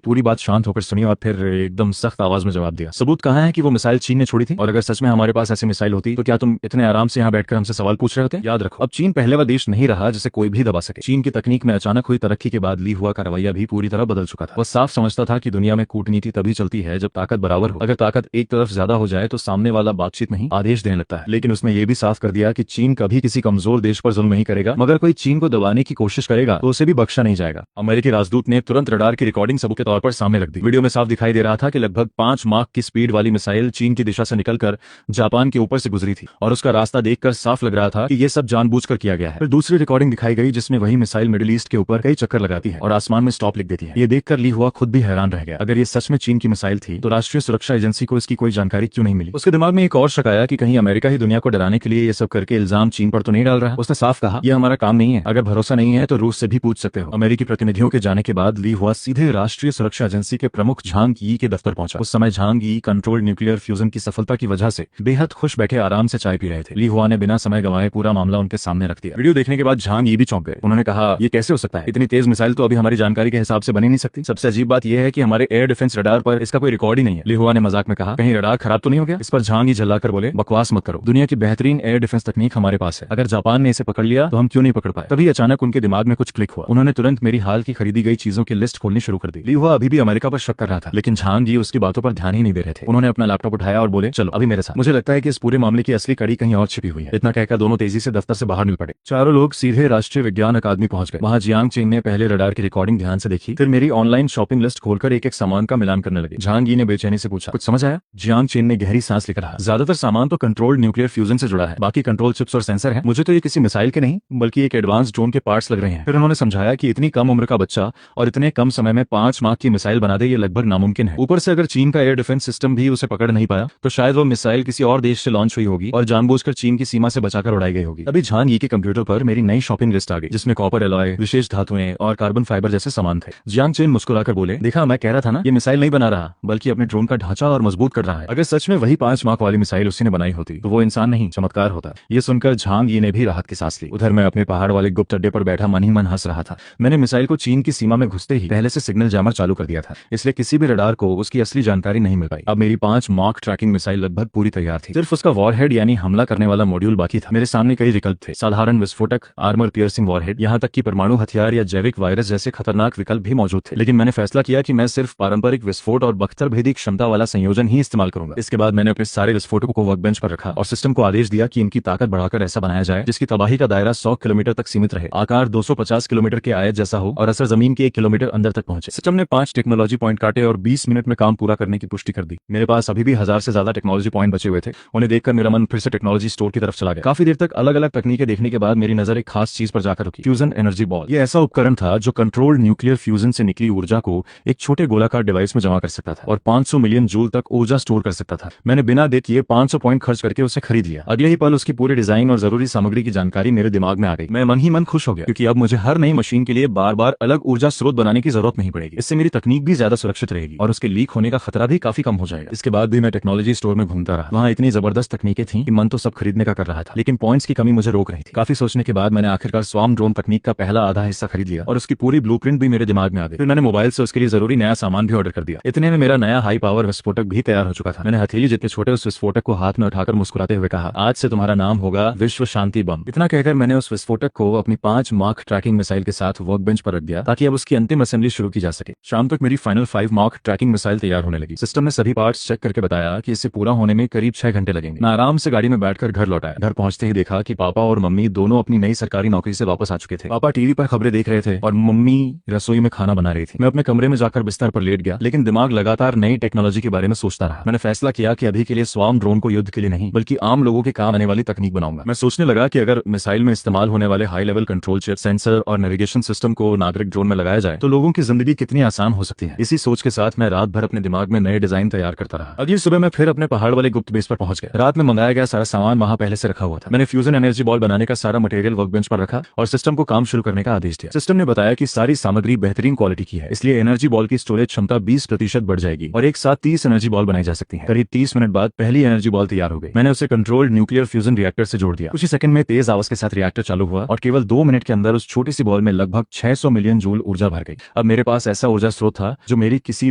पूरी बात शांत होकर सुनी और फिर एकदम सख्त आवाज में जवाब दिया, सबूत कहाँ है कि वो मिसाइल चीन ने छोड़ी थी? और अगर सच में हमारे पास ऐसी मिसाइल होती तो क्या तुम इतने आराम से यहाँ बैठकर हमसे सवाल पूछ रहे होते? याद रखो, अब चीन पहले देश नहीं रहा जिसे कोई भी दबा सके। चीन की तकनीक में अचानक हुई तरक्की के बाद ली हुआ का रवैया भी पूरी तरह बदल चुका था। वह साफ समझता था कि दुनिया में कूटनीति तभी चलती है जब ताकत बराबर हो। अगर ताकत एक तरफ ज्यादा हो जाए तो सामने वाला बातचीत नहीं आदेश देने लगता है। लेकिन उसने ये भी साफ कर दिया कि चीन कभी किसी कमजोर देश पर जुल्म नहीं करेगा, मगर कोई चीन को दबाने की कोशिश करेगा तो उसे भी बख्शा नहीं जाएगा। अमेरिकी राजदूत ने तुरंत रडार की रिकॉर्डिंग सबूत के तौर पर सामने रख दी। वीडियो में साफ दिखाई दे रहा था कि लगभग 5 मार्क की स्पीड वाली मिसाइल चीन की दिशा से निकलकर जापान के ऊपर से गुजरी थी और उसका रास्ता देखकर साफ लग रहा था कि यह सब जानबूझकर किया गया है। फिर दूसरी रिकॉर्डिंग दिखाई गई जिसमें वही मिसाइल मिडिल ईस्ट के ऊपर कई चक्कर लगाती है और आसमान में स्टॉप लिख देती है। ये देखकर ली हुआ खुद भी हैरान रह गया। अगर ये सच में चीन की मिसाइल थी तो राष्ट्रीय सुरक्षा एजेंसी को इसकी कोई जानकारी क्यों नहीं मिली? उसके दिमाग में एक और शक आया कि कहीं अमेरिका ही दुनिया को डराने के लिए ये सब करके इल्जाम चीन पर तो नहीं डाल रहा। उसने साफ कहा, यह हमारा काम नहीं है। अगर भरोसा नहीं है तो रूस से भी पूछ सकते हो। अमेरिकी प्रतिनिधियों के जाने के बाद ली हुआ सीधे राष्ट्रीय सुरक्षा एजेंसी के प्रमुख झांग यी के दफ्तर पहुंचा। उस समय झांग यी कंट्रोल्ड न्यूक्लियर फ्यूजन की सफलता की वजह से बेहद खुश बैठे आराम से चाय पी रहे थे। ली हुआ ने बिना समय गंवाए पूरा मामला उनके सामने रख दिया। वीडियो देखने के बाद झांग यी भी चौंक गए। उन्होंने कहा, ये कैसे हो सकता है? इतनी तेज मिसाइल तो अभी हमारी जानकारी के हिसाब से बनी नहीं सकती। सबसे अजीब बात यह है कि हमारे एयर डिफेंस रडार पर इसका कोई रिकॉर्ड ही नहीं है। ली हुआ ने मजाक में कहा, कहीं रडार खराब तो नहीं हो गया? इस पर झांग यी झल्लाकर बोले, बकवास मत करो, दुनिया की बेहतरीन एयर डिफेंस तकनीक हमारे पास है। अगर जापान ने इसे पकड़ लिया तो हम क्यों नहीं पकड़ पाए? तभी अचानक उनके दिमाग में कुछ क्लिक हुआ। उन्होंने तुरंत मेरी हाल की खरीदी गई चीजों की लिस्ट खोलनी शुरू कर दी। ली हुआ अभी भी अमेरिका पर शक कर रहा था, लेकिन झांग यी उसकी बातों पर ध्यान ही नहीं दे रहे थे। उन्होंने अपना लैपटॉप उठाया और बोले, चलो अभी मेरे साथ। मुझे लगता है कि इस पूरे मामले की असली कड़ी कहीं और छिपी हुई है। इतना कहकर दोनों तेजी से दफ्तर से बाहर निकल पड़े। चारों लोग सीधे राष्ट्रीय विज्ञान अकादमी पहुंच गए। वहां जियांग चीन ने पहले रडार की रिकॉर्डिंग ध्यान से देखी, फिर मेरी ऑनलाइन शॉपिंग लिस्ट खोलकर एक एक सामान का मिलान करने लगे। झांग यी ने बेचैनी से पूछा, कुछ समझ आया? जियांग चीन ने गहरी सांस लेकर कहा, ज्यादातर सामान तो कंट्रोल्ड न्यूक्लियर फ्यूजन से जुड़ा है, बाकी कंट्रोल चिप्स और सेंसर है। मुझे तो ये किसी मिसाइल के नहीं बल्कि एक एडवांस ड्रोन के पार्ट्स लग रहे हैं। फिर उन्होंने समझाया कि इतनी कम उम्र का बच्चा और इतने कम समय में 5 मार्क की मिसाइल बना दे, ये लगभग नामुमकिन है। ऊपर से अगर चीन का एयर डिफेंस सिस्टम भी उसे पकड़ नहीं पाया तो शायद वो मिसाइल किसी और देश से लॉन्च हुई होगी और जानबूझकर चीन की सीमा से बचाकर उड़ाई गई होगी। अभी झांग यी के कंप्यूटर पर मेरी नई शॉपिंग लिस्ट आ गई जिसमें कॉपर एलॉय, विशेष धातुएं और कार्बन फाइबर जैसे सामान थे। जियांग चीन मुस्कुराकर बोले, देखा मैं कह रहा था ना, ये मिसाइल नहीं बना रहा बल्कि अपने ड्रोन का ढांचा और मजबूत कर रहा है। अगर सच में वही 5 मार्क वाली मिसाइल उसी ने बनाई होती तो वो इंसान नहीं चमत्कार होता। ये सुनकर झांग यी ने भी राहत की सांस ली। उधर मैं अपने पहाड़ वाले गुप्त अड्डे पर बैठा मन ही मन हंस रहा था। मैंने मिसाइल को चीन की सीमा में घुसते ही पहले से सिग्नल जैमर चालू कर दिया था। इसलिए किसी भी रडार को उसकी असली जानकारी नहीं मिल पाई। अब मेरी 5 मॉक ट्रैकिंग मिसाइल लगभग पूरी तैयार थी, सिर्फ उसका वॉरहेड यानी हमला करने वाला मॉड्यूल बाकी था। मेरे सामने कई विकल्प थे, साधारण विस्फोटक, आर्मर पियर्सिंग वॉरहेड, यहाँ तक कि परमाणु हथियार या जैविक वायरस जैसे खतरनाक विकल्प भी मौजूद थे। लेकिन मैंने फैसला किया कि मैं सिर्फ पारंपरिक विस्फोट और बख्तर भेदी क्षमता वाला संयोजन ही इस्तेमाल करूंगा। इसके बाद मैंने अपने सारे विस्फोटकों को वर्कबेंच पर रखा और सिस्टम को आदेश दिया कि इनकी ताकत बढ़ाकर ऐसा बनाया जाए जिसकी तबाही का दायरा 100 किलोमीटर तक सीमित रहे, आकार 250 किलोमीटर के आयत जैसा हो और असर जमीन के 1 किलोमीटर अंदर तक पहुंचे। सिस्टम ने 5 टेक्नोलॉजी पॉइंट काटे और 20 मिनट में काम पूरा करने की पुष्टि कर दी। मेरे पास अभी भी 1000 से ज्यादा टेक्नोलॉजी पॉइंट बचे हुए थे। उन्हें देखकर मेरा मन फिर से टेक्नोलॉजी स्टोर की तरफ चला गया। काफी देर तक अलग अलग तकनीकें देखने के बाद मेरी नजर एक खास चीज पर जाकर रुकी, फ्यूजन एनर्जी बॉल। ये ऐसा उपकरण था जो कंट्रोल्ड न्यूक्लियर फ्यूजन से निकली ऊर्जा को एक छोटे गोलाकार डिवाइस में जमा कर सकता था और 500 मिलियन जूल तक ऊर्जा स्टोर कर सकता था। मैंने बिना देर किए 500 पॉइंट खर्च करके उसे खरीद लिया। अगले ही पल उसकी पूरे डिजाइन और जरूरी सामग्री की जानकारी मेरे दिमाग में आ गई। मैं मन ही मन खुश हो गया क्योंकि अब मुझे हर नई मशीन के लिए बार बार अलग ऊर्जा स्रोत बनाने की जरूरत नहीं पड़ेगी। इससे मेरी तकनीक भी ज्यादा सुरक्षित रहेगी और उसके लीक होने का खतरा भी काफी कम हो जाएगा। इसके बाद भी मैं टेक्नोलॉजी स्टोर में घूमता रहा। वहाँ इतनी जबरदस्त तकनीकें थी कि मन तो सब खरीदने का कर रहा था, लेकिन पॉइंट्स की कमी मुझे रोक रही थी। काफी सोचने के बाद मैंने आखिरकार स्वार्म ड्रोन तकनीक का पहला आधा हिस्सा खरीद लिया और उसकी पूरी ब्लूप्रिंट भी मेरे दिमाग में आ गई। फिर मैंने मोबाइल से उसके लिए जरूरी नया सामान भी ऑर्डर कर दिया। इतने में मेरा नया हाई पावर विस्फोटक भी तैयार हो चुका था। मैंने हथेली जितने छोटे उस विस्फोटक को हाथ में उठाकर मुस्कुराते हुए कहा, आज से तुम्हारा नाम होगा विश्व शांति बम। इतना कहकर मैंने उस विस्फोटक को अपनी 5 मार्क ट्रैकिंग मिसाइल के साथ वर्क बेंच पर रख दिया ताकि अब उसकी अंतिम असेंबली शुरू की जा सके। शाम तक मेरी फाइनल 5 मार्क ट्रैकिंग मिसाइल तैयार होने लगी। सिस्टम ने सभी पार्ट्स चेक करके बताया कि इसे पूरा होने में करीब 6 घंटे लगेंगे। मैं आराम से गाड़ी में बैठकर घर लौटाया। घर पहुंचते ही देखा कि पापा और मम्मी दोनों अपनी नई सरकारी नौकरी से वापस आ चुके थे। पापा टीवी पर खबरें देख रहे थे और मम्मी रसोई में खाना बना रही थी। मैं अपने कमरे में जाकर बिस्तर पर लेट गया, लेकिन दिमाग लगातार नई टेक्नोलॉजी के बारे में सोचता रहा। मैंने फैसला किया कि अभी के लिए स्वार्म ड्रोन को युद्ध के लिए नहीं बल्कि आम लोगों के काम आने वाली तकनीक बनाऊंगा। मैं सोचने लगा कि अगर मिसाइल में इस्तेमाल होने वाले high level control chip, sensor और नेविगेशन सिस्टम को नागरिक ड्रोन में लगाया जाए तो लोगों की जिंदगी कितनी आसान हो सकती है। इसी सोच के साथ मैं रात भर अपने दिमाग में नए डिजाइन तैयार करता रहा। अगली सुबह मैं फिर अपने पहाड़ वाले गुप्त बेस पर पहुंच गया। रात में मंगाया गया सारा सामान वहां पहले से रखा हुआ था। मैंने फ्यूजन एनर्जी बॉल बनाने का सारा मटेरियल वर्कबेंच पर रखा और सिस्टम को काम शुरू करने का आदेश दिया। सिस्टम ने बताया कि सारी सामग्री बेहतरीन क्वालिटी की है, इसलिए एनर्जी बॉल की स्टोरेज क्षमता 20% बढ़ जाएगी और एक साथ 30 एनर्जी बॉल बनाई जा सकती है। करीब 30 मिनट बाद पहली एनर्जी बॉल तैयार हो गई। मैंने उसे कंट्रोल्ड न्यूक्लियर फ्यूजन रिएक्टर से जोड़ दिया। कुछ ही सेकंड में तेज आवाज के साथ रिएक्टर चालू हुआ और केवल 2 मिनट के अंदर उस छोटी सी बॉल में लगभग 600 मिलियन जूल ऊर्जा भर गई। अब मेरे पास ऐसा ऊर्जा स्रोत था जो मेरी किसी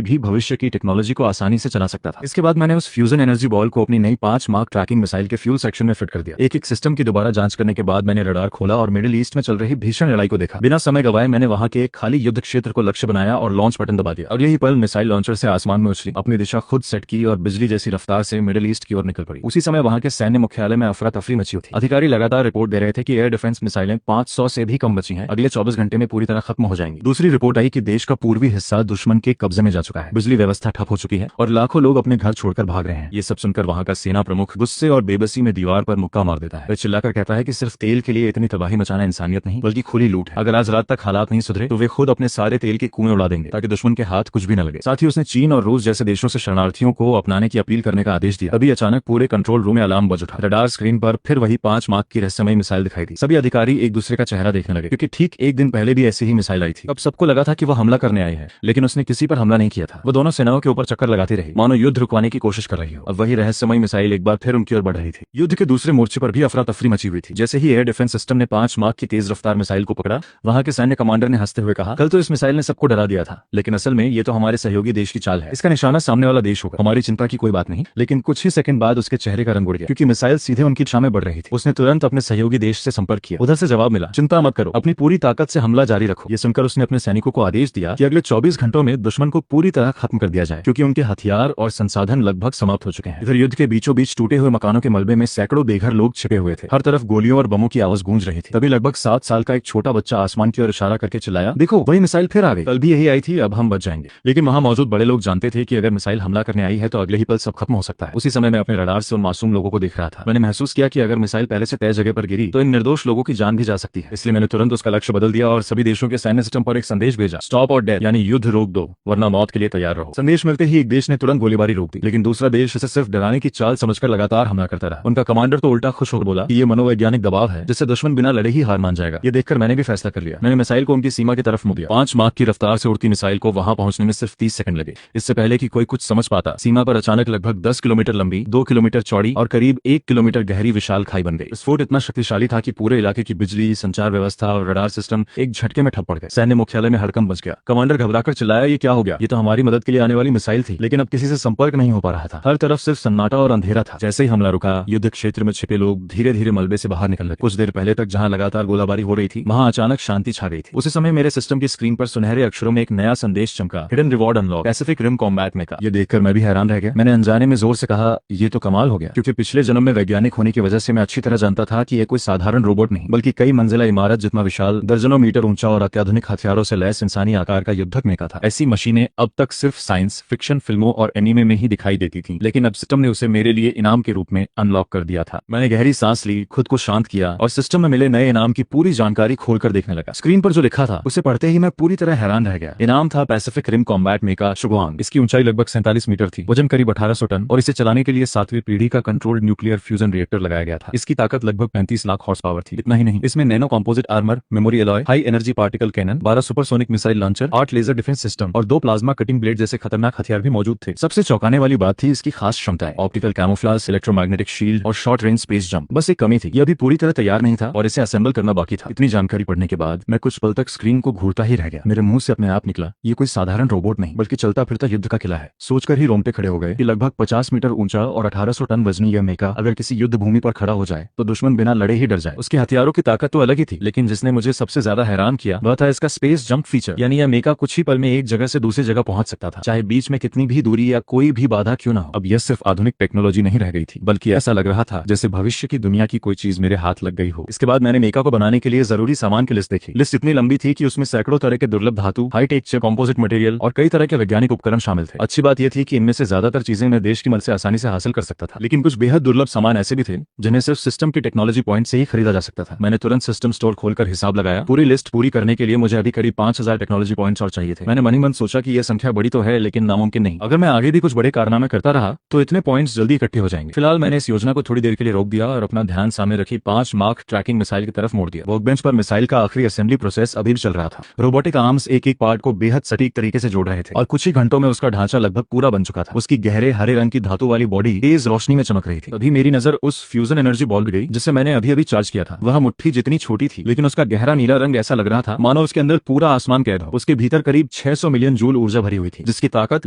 भी भविष्य की टेक्नोलॉजी को आसानी से चला सकता था। इसके बाद मैंने उस फ्यूजन एनर्जी बॉल को अपनी नई 5 मार्क ट्रैकिंग मिसाइल के फ्यूल सेक्शन में फिट कर दिया। एक एक सिस्टम की दोबारा जांच करने के बाद मैंने रडार खोला और मिडिल ईस्ट में चल रही भीषण लड़ाई को देखा। बिना समय गवाए मैंने वहां के एक खाली युद्ध क्षेत्र को लक्ष्य बनाया और लॉन्च बटन दबा दिया। अगले ही पल मिसाइल लॉन्चर से आसमान में उछली, अपनी दिशा खुद सेट की और बिजली जैसी रफ्तार से मिडिल ईस्ट की ओर निकल पड़ी। उसी समय वहां के सैन्य मुख्यालय में अफरा तफरी मची हुई थी। अधिकारी लगातार रिपोर्ट दे रहे थे कि एयर डिफेंस मिसाइलें 500 से भी कम बची हैं, अगले 24 घंटे में पूरी तरह खत्म हो जाएंगी। दूसरी रिपोर्ट आई कि देश का पूर्वी हिस्सा दुश्मन के कब्जे में जा चुका है, बिजली व्यवस्था ठप हो चुकी है और लाखों लोग अपने घर छोड़कर भाग रहे हैं। ये सब सुनकर वहां का सेना प्रमुख गुस्से और बेबसी में दीवार पर मुक्का मार देता है। वह चिल्लाकर कहता है कि सिर्फ तेल के लिए इतनी तबाही मचाना इंसानियत नहीं बल्कि खुली लूट है। अगर आज रात तक हालात नहीं सुधरे तो वे खुद अपने सारे तेल के कुएं उड़ा देंगे ताकि दुश्मन के हाथ कुछ भी न लगे। साथ ही उसने चीन और रूस जैसे देशों से शरणार्थियों को अपनाने की अपील करने का आदेश दिया। तभी अचानक पूरे कंट्रोल रूम में अलार्म बज उठा। रडार स्क्रीन पर फिर वही 5 मार्क की रहस्यमयी मिसाइल दिखाई दी। सभी अधिकारी एक दूसरे का चेहरा देखने लगे क्योंकि ठीक एक दिन पहले भी ऐसी ही मिसाइल आई थी। अब सबको लगा था कि वो हमला करने आई है, लेकिन उसने किसी पर हमला नहीं किया था। वो दोनों सेनाओं के ऊपर चक्कर लगाती रही, मानो युद्ध रुकवाने की कोशिश कर रही हो। अब वही रहस्यमयी मिसाइल एक बार फिर उनकी ओर बढ़ रही थी। युद्ध के दूसरे मोर्चे पर भी अफरा तफरी मची हुई थी। जैसे ही एयर डिफेंस सिस्टम ने 5 मार्क की तेज रफ्तार मिसाइल को पकड़ा, वहां के सैन्य कमांडर ने हंसते हुए कहा, कल तो इस मिसाइल ने सबको डरा दिया था, लेकिन असल में ये तो हमारे सहयोगी देश की चाल है। इसका निशाना सामने वाला देश होगा, हमारी चिंता की कोई बात नहीं। लेकिन कुछ ही सेकंड बाद उसके चेहरे का रंग उड़ गया क्योंकि मिसाइल सीधे उनकी दिशा में बढ़ रही थी। उसने तुरंत अपने सहयोगी देश से संपर्क किया। उधर से जवाब मिला, चिंता मत करो, अपनी पूरी ताकत से हमला जारी रखो। ये सुनकर उसने अपने सैनिकों को आदेश दिया कि अगले 24 घंटों में दुश्मन को पूरी तरह खत्म कर दिया जाए क्योंकि उनके हथियार और संसाधन लगभग समाप्त हो चुके हैं। इधर युद्ध के बीचों बीच टूटे हुए मकानों के मलबे में सैकड़ों बेघर लोग छिपे हुए थे। हर तरफ गोलियों और बमों की आवाज गूंज रही थी। तभी लगभग 7 साल का एक छोटा बच्चा आसमान की ओर इशारा करके चिल्लाया, देखो वही मिसाइल फिर आ गई, कल भी यही आई थी, अब हम बच जाएंगे। लेकिन वहां मौजूद बड़े लोग जानते थे कि अगर मिसाइल हमला करने आई है तो अगले ही पल सब खत्म हो सकता है। उसी समय मैं अपने रडार से उन मासूम लोगों को देख रहा था। मैंने महसूस किया कि अगर मिसाइल पहले से तय जगह पर गिरी तो इन निर्दोष लोगों की जान भी जा सकती है। इसलिए मैंने तुरंत उसका लक्ष्य बदल दिया और सभी देशों के सैन्य सिस्टम पर एक संदेश भेजा, स्टॉप और डेथ, यानी युद्ध रोक दो वरना मौत के लिए तैयार रहो। संदेश मिलते ही एक देश ने तुरंत गोलीबारी रोक दी, लेकिन दूसरा देश इसे सिर्फ डराने की चाल समझकर लगातार हमला करता रहा। उनका कमांडर तो उल्टा खुश होकर बोला कि ये मनोवैज्ञानिक दबाव है जिससे दुश्मन बिना लड़े ही हार मान जाएगा। ये देखकर मैंने भी फैसला कर लिया। मैंने मिसाइल को उनकी सीमा की तरफ मुड़ दिया। 5 मार्क की रफ्तार से उड़ती मिसाइल को वहां पहुंचने में सिर्फ 30 सेकंड लगे। इससे पहले कि कोई कुछ समझ पाता, सीमा पर अचानक लगभग 10 किलोमीटर लंबी, 2 किलोमीटर चौड़ी और करीब 1 किलोमीटर गहरी विशाल खाई बन गई। विस्फोट इतना शक्तिशाली था कि पूरे इलाके की बिजली, संचार व्यवस्था और रडार सिस्टम एक झटके में ठप पड़ गए। सैन्य मुख्यालय में हड़कंप मच गया। कमांडर घबराकर चिल्लाया, ये क्या हो गया, ये तो हमारी मदद के लिए आने वाली मिसाइल थी, लेकिन अब किसी से संपर्क नहीं हो पा रहा था। हर तरफ सिर्फ सन्नाटा और अंधेरा था। जैसे ही हमला रुका, युद्ध क्षेत्र में छिपे लोग धीरे धीरे मलबे से बाहर निकल लगे। कुछ देर पहले तक जहां लगातार गोलाबारी हो रही थी, वहां अचानक शांति छा गई थी। उसी समय मेरे सिस्टम की स्क्रीन पर सुनहरे अक्षरों में एक नया संदेश चमका, hidden reward unlock, Pacific Rim combat में। ये देखकर मैं भी हैरान रह गया। मैंने अनजाने में जोर से कहा, ये तो कमाल हो गया, क्योंकि पिछले जन्म में वैज्ञानिक होने की वजह से मैं अच्छी तरह जानता था कि यह कोई साधारण रोबोट नहीं, बल्कि कई मंजिला इमारत जितना विशाल, दर्जनों मीटर ऊंचा और अत्याधुनिक हथियारों से लैस इंसानी आकार का युद्धक मेका था। ऐसी मशीनें अब तक सिर्फ साइंस फिक्शन फिल्मों और एनीमे में ही दिखाई देती थीं, लेकिन अब सिस्टम ने उसे मेरे लिए इनाम के रूप में अनलॉक कर दिया था। मैंने गहरी सांस ली, खुद को शांत किया और सिस्टम में मिले नए इनाम की पूरी जानकारी खोलकर देखने लगा। स्क्रीन पर जो लिखा था उसे पढ़ते ही मैं पूरी तरह हैरान रह गया। इनाम था पैसिफिक रिम कॉम्बैट मेका शुगवांग। इसकी ऊंचाई लगभग 47 मीटर थी, वजन करीब 1800 टन और इसे चलाने के लिए 7वीं पीढ़ी का कंट्रोल्ड न्यूक्लियर फ्यूजन रिएक्टर लगाया गया था। इसकी ताकत लगभग 35 लाख हॉर्स पावर थी। इतना ही नहीं, इसमें nano composite armour, memory alloy, high energy particle cannon, 12 supersonic missile launcher, 8 laser defence system और 2 प्लाज्मा कटिंग ब्लेड जैसे खतरनाक हथियार भी मौजूद थे। सबसे चौंकाने वाली बात थी इसकी खास क्षमताएं, ऑप्टिकल कैमोफ्लेज, इलेक्ट्रोमैग्नेटिक शील्ड और शॉर्ट रेंज स्पेस जंप। बस एक कमी थी, यह अभी पूरी तरह तैयार नहीं था और इसे असेंबल करना बाकी था। इतनी जानकारी पढ़ने के बाद मैं कुछ पल तक स्क्रीन को घूरता ही रह गया। मेरे मुंह से अपने आप निकला, ये कोई साधारण रोबोट नहीं, बल्कि चलता फिरता युद्ध का किला है। सोचकर ही रोंगटे खड़े हो गए कि लगभग 50 मीटर ऊंचा और 1800 टन वजनी यह मेका अगर किसी युद्ध भूमि पर खड़ा हो जाए तो दुश्मन बिना लड़े ही डर जाए। उसके हथियारों की ताकत तो अलग ही थी, लेकिन जिसने मुझे सबसे ज्यादा हैरान किया वह था इसका स्पेस जंप फीचर। यानी यह मेका कुछ ही पल में एक जगह से दूसरी जगह पहुंच सकता था, चाहे बीच में कितनी भी दूरी या कोई भी बाधा क्यों ना हो। अब यह सिर्फ आधुनिक टेक्नोलॉजी नहीं रह गई थी, बल्कि ऐसा लग रहा था जैसे भविष्य की दुनिया की कोई चीज मेरे हाथ लग गई हो। इसके बाद मैंने मेका को बनाने के लिए जरूरी सामान की लिस्ट देखी। लिस्ट इतनी लंबी थी कि उसमें सैकड़ों तरह के दुर्लभ धातु, हाईटेक चिप, कंपोजिट मटेरियल और कई तरह के वैज्ञानिक उपकरण शामिल थे। अच्छी बात यह थी कि इनमें से ज्यादातर चीजें मैं देश की मदद से आसानी से हासिल कर सकता था, लेकिन कुछ बेहद दुर्लभ सामान ऐसे भी थे जिन्हें सिर्फ सिस्टम की टेक्नोलॉजी पॉइंट से ही खरीदा जा सकता था। मैंने तुरंत सिस्टम स्टोर खोलकर हिसाब लगाया। पूरी लिस्ट पूरी करने के लिए मुझे अभी करीब 5000 टेक्नोलॉजी पॉइंट्स और चाहिए थे। मैंने मन ही मन सोचा कि यह संख्या बड़ी तो है, लेकिन नामुमकिन नहीं। अगर मैं आगे भी कुछ बड़े कारनामे करता रहा तो इतने पॉइंट्स जल्दी इकट्ठे हो जाएंगे। फिलहाल मैंने इस योजना को थोड़ी देर के लिए रोक दिया और अपना ध्यान सामने रखी 5 मार्क ट्रैकिंग मिसाइल की तरफ मोड़ दिया। वर्कबेंच पर मिसाइल का आखिरी असेंबली प्रोसेस अभी भी चल रहा था। रोबोटिक आर्म्स एक एक पार्ट को बेहद सटीक तरीके से जोड़ रहे थे और कुछ ही घंटों में उसका ढांचा लगभग पूरा बन चुका था। उसकी गहरे हरे रंग की धातु वाली बॉडी तेज रोशनी में चमक रही थी। अभी मेरी नजर उस फ्यूजन एनर्जी बॉल पर गई जिसे मैंने अभी अभी चार्ज किया था। वह मुट्ठी जितनी छोटी थी, लेकिन उसका गहरा नीला रंग ऐसा लग रहा था मानो उसके अंदर पूरा आसमान कैद हो। उसके भीतर करीब 600 मिलियन जूल ऊर्जा भरी हुई थी, जिसकी ताकत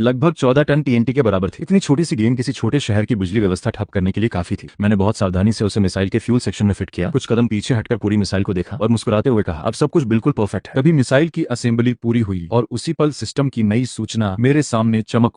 लगभग 14 टन टीएनटी के बराबर थी। इतनी छोटी सी गेंद किसी छोटे शहर की बिजली व्यवस्था ठप करने के लिए काफी थी। मैंने बहुत सावधानी से उसे मिसाइल के फ्यूल सेक्शन में फिट किया, कुछ कदम पीछे हटकर पूरी मिसाइल को देखा और मुस्कुराते हुए कहा, अब सब कुछ बिल्कुल परफेक्ट है। तभी मिसाइल की असेंबली पूरी हुई और उसी पल सिस्टम की नई सूचना मेरे सामने चमक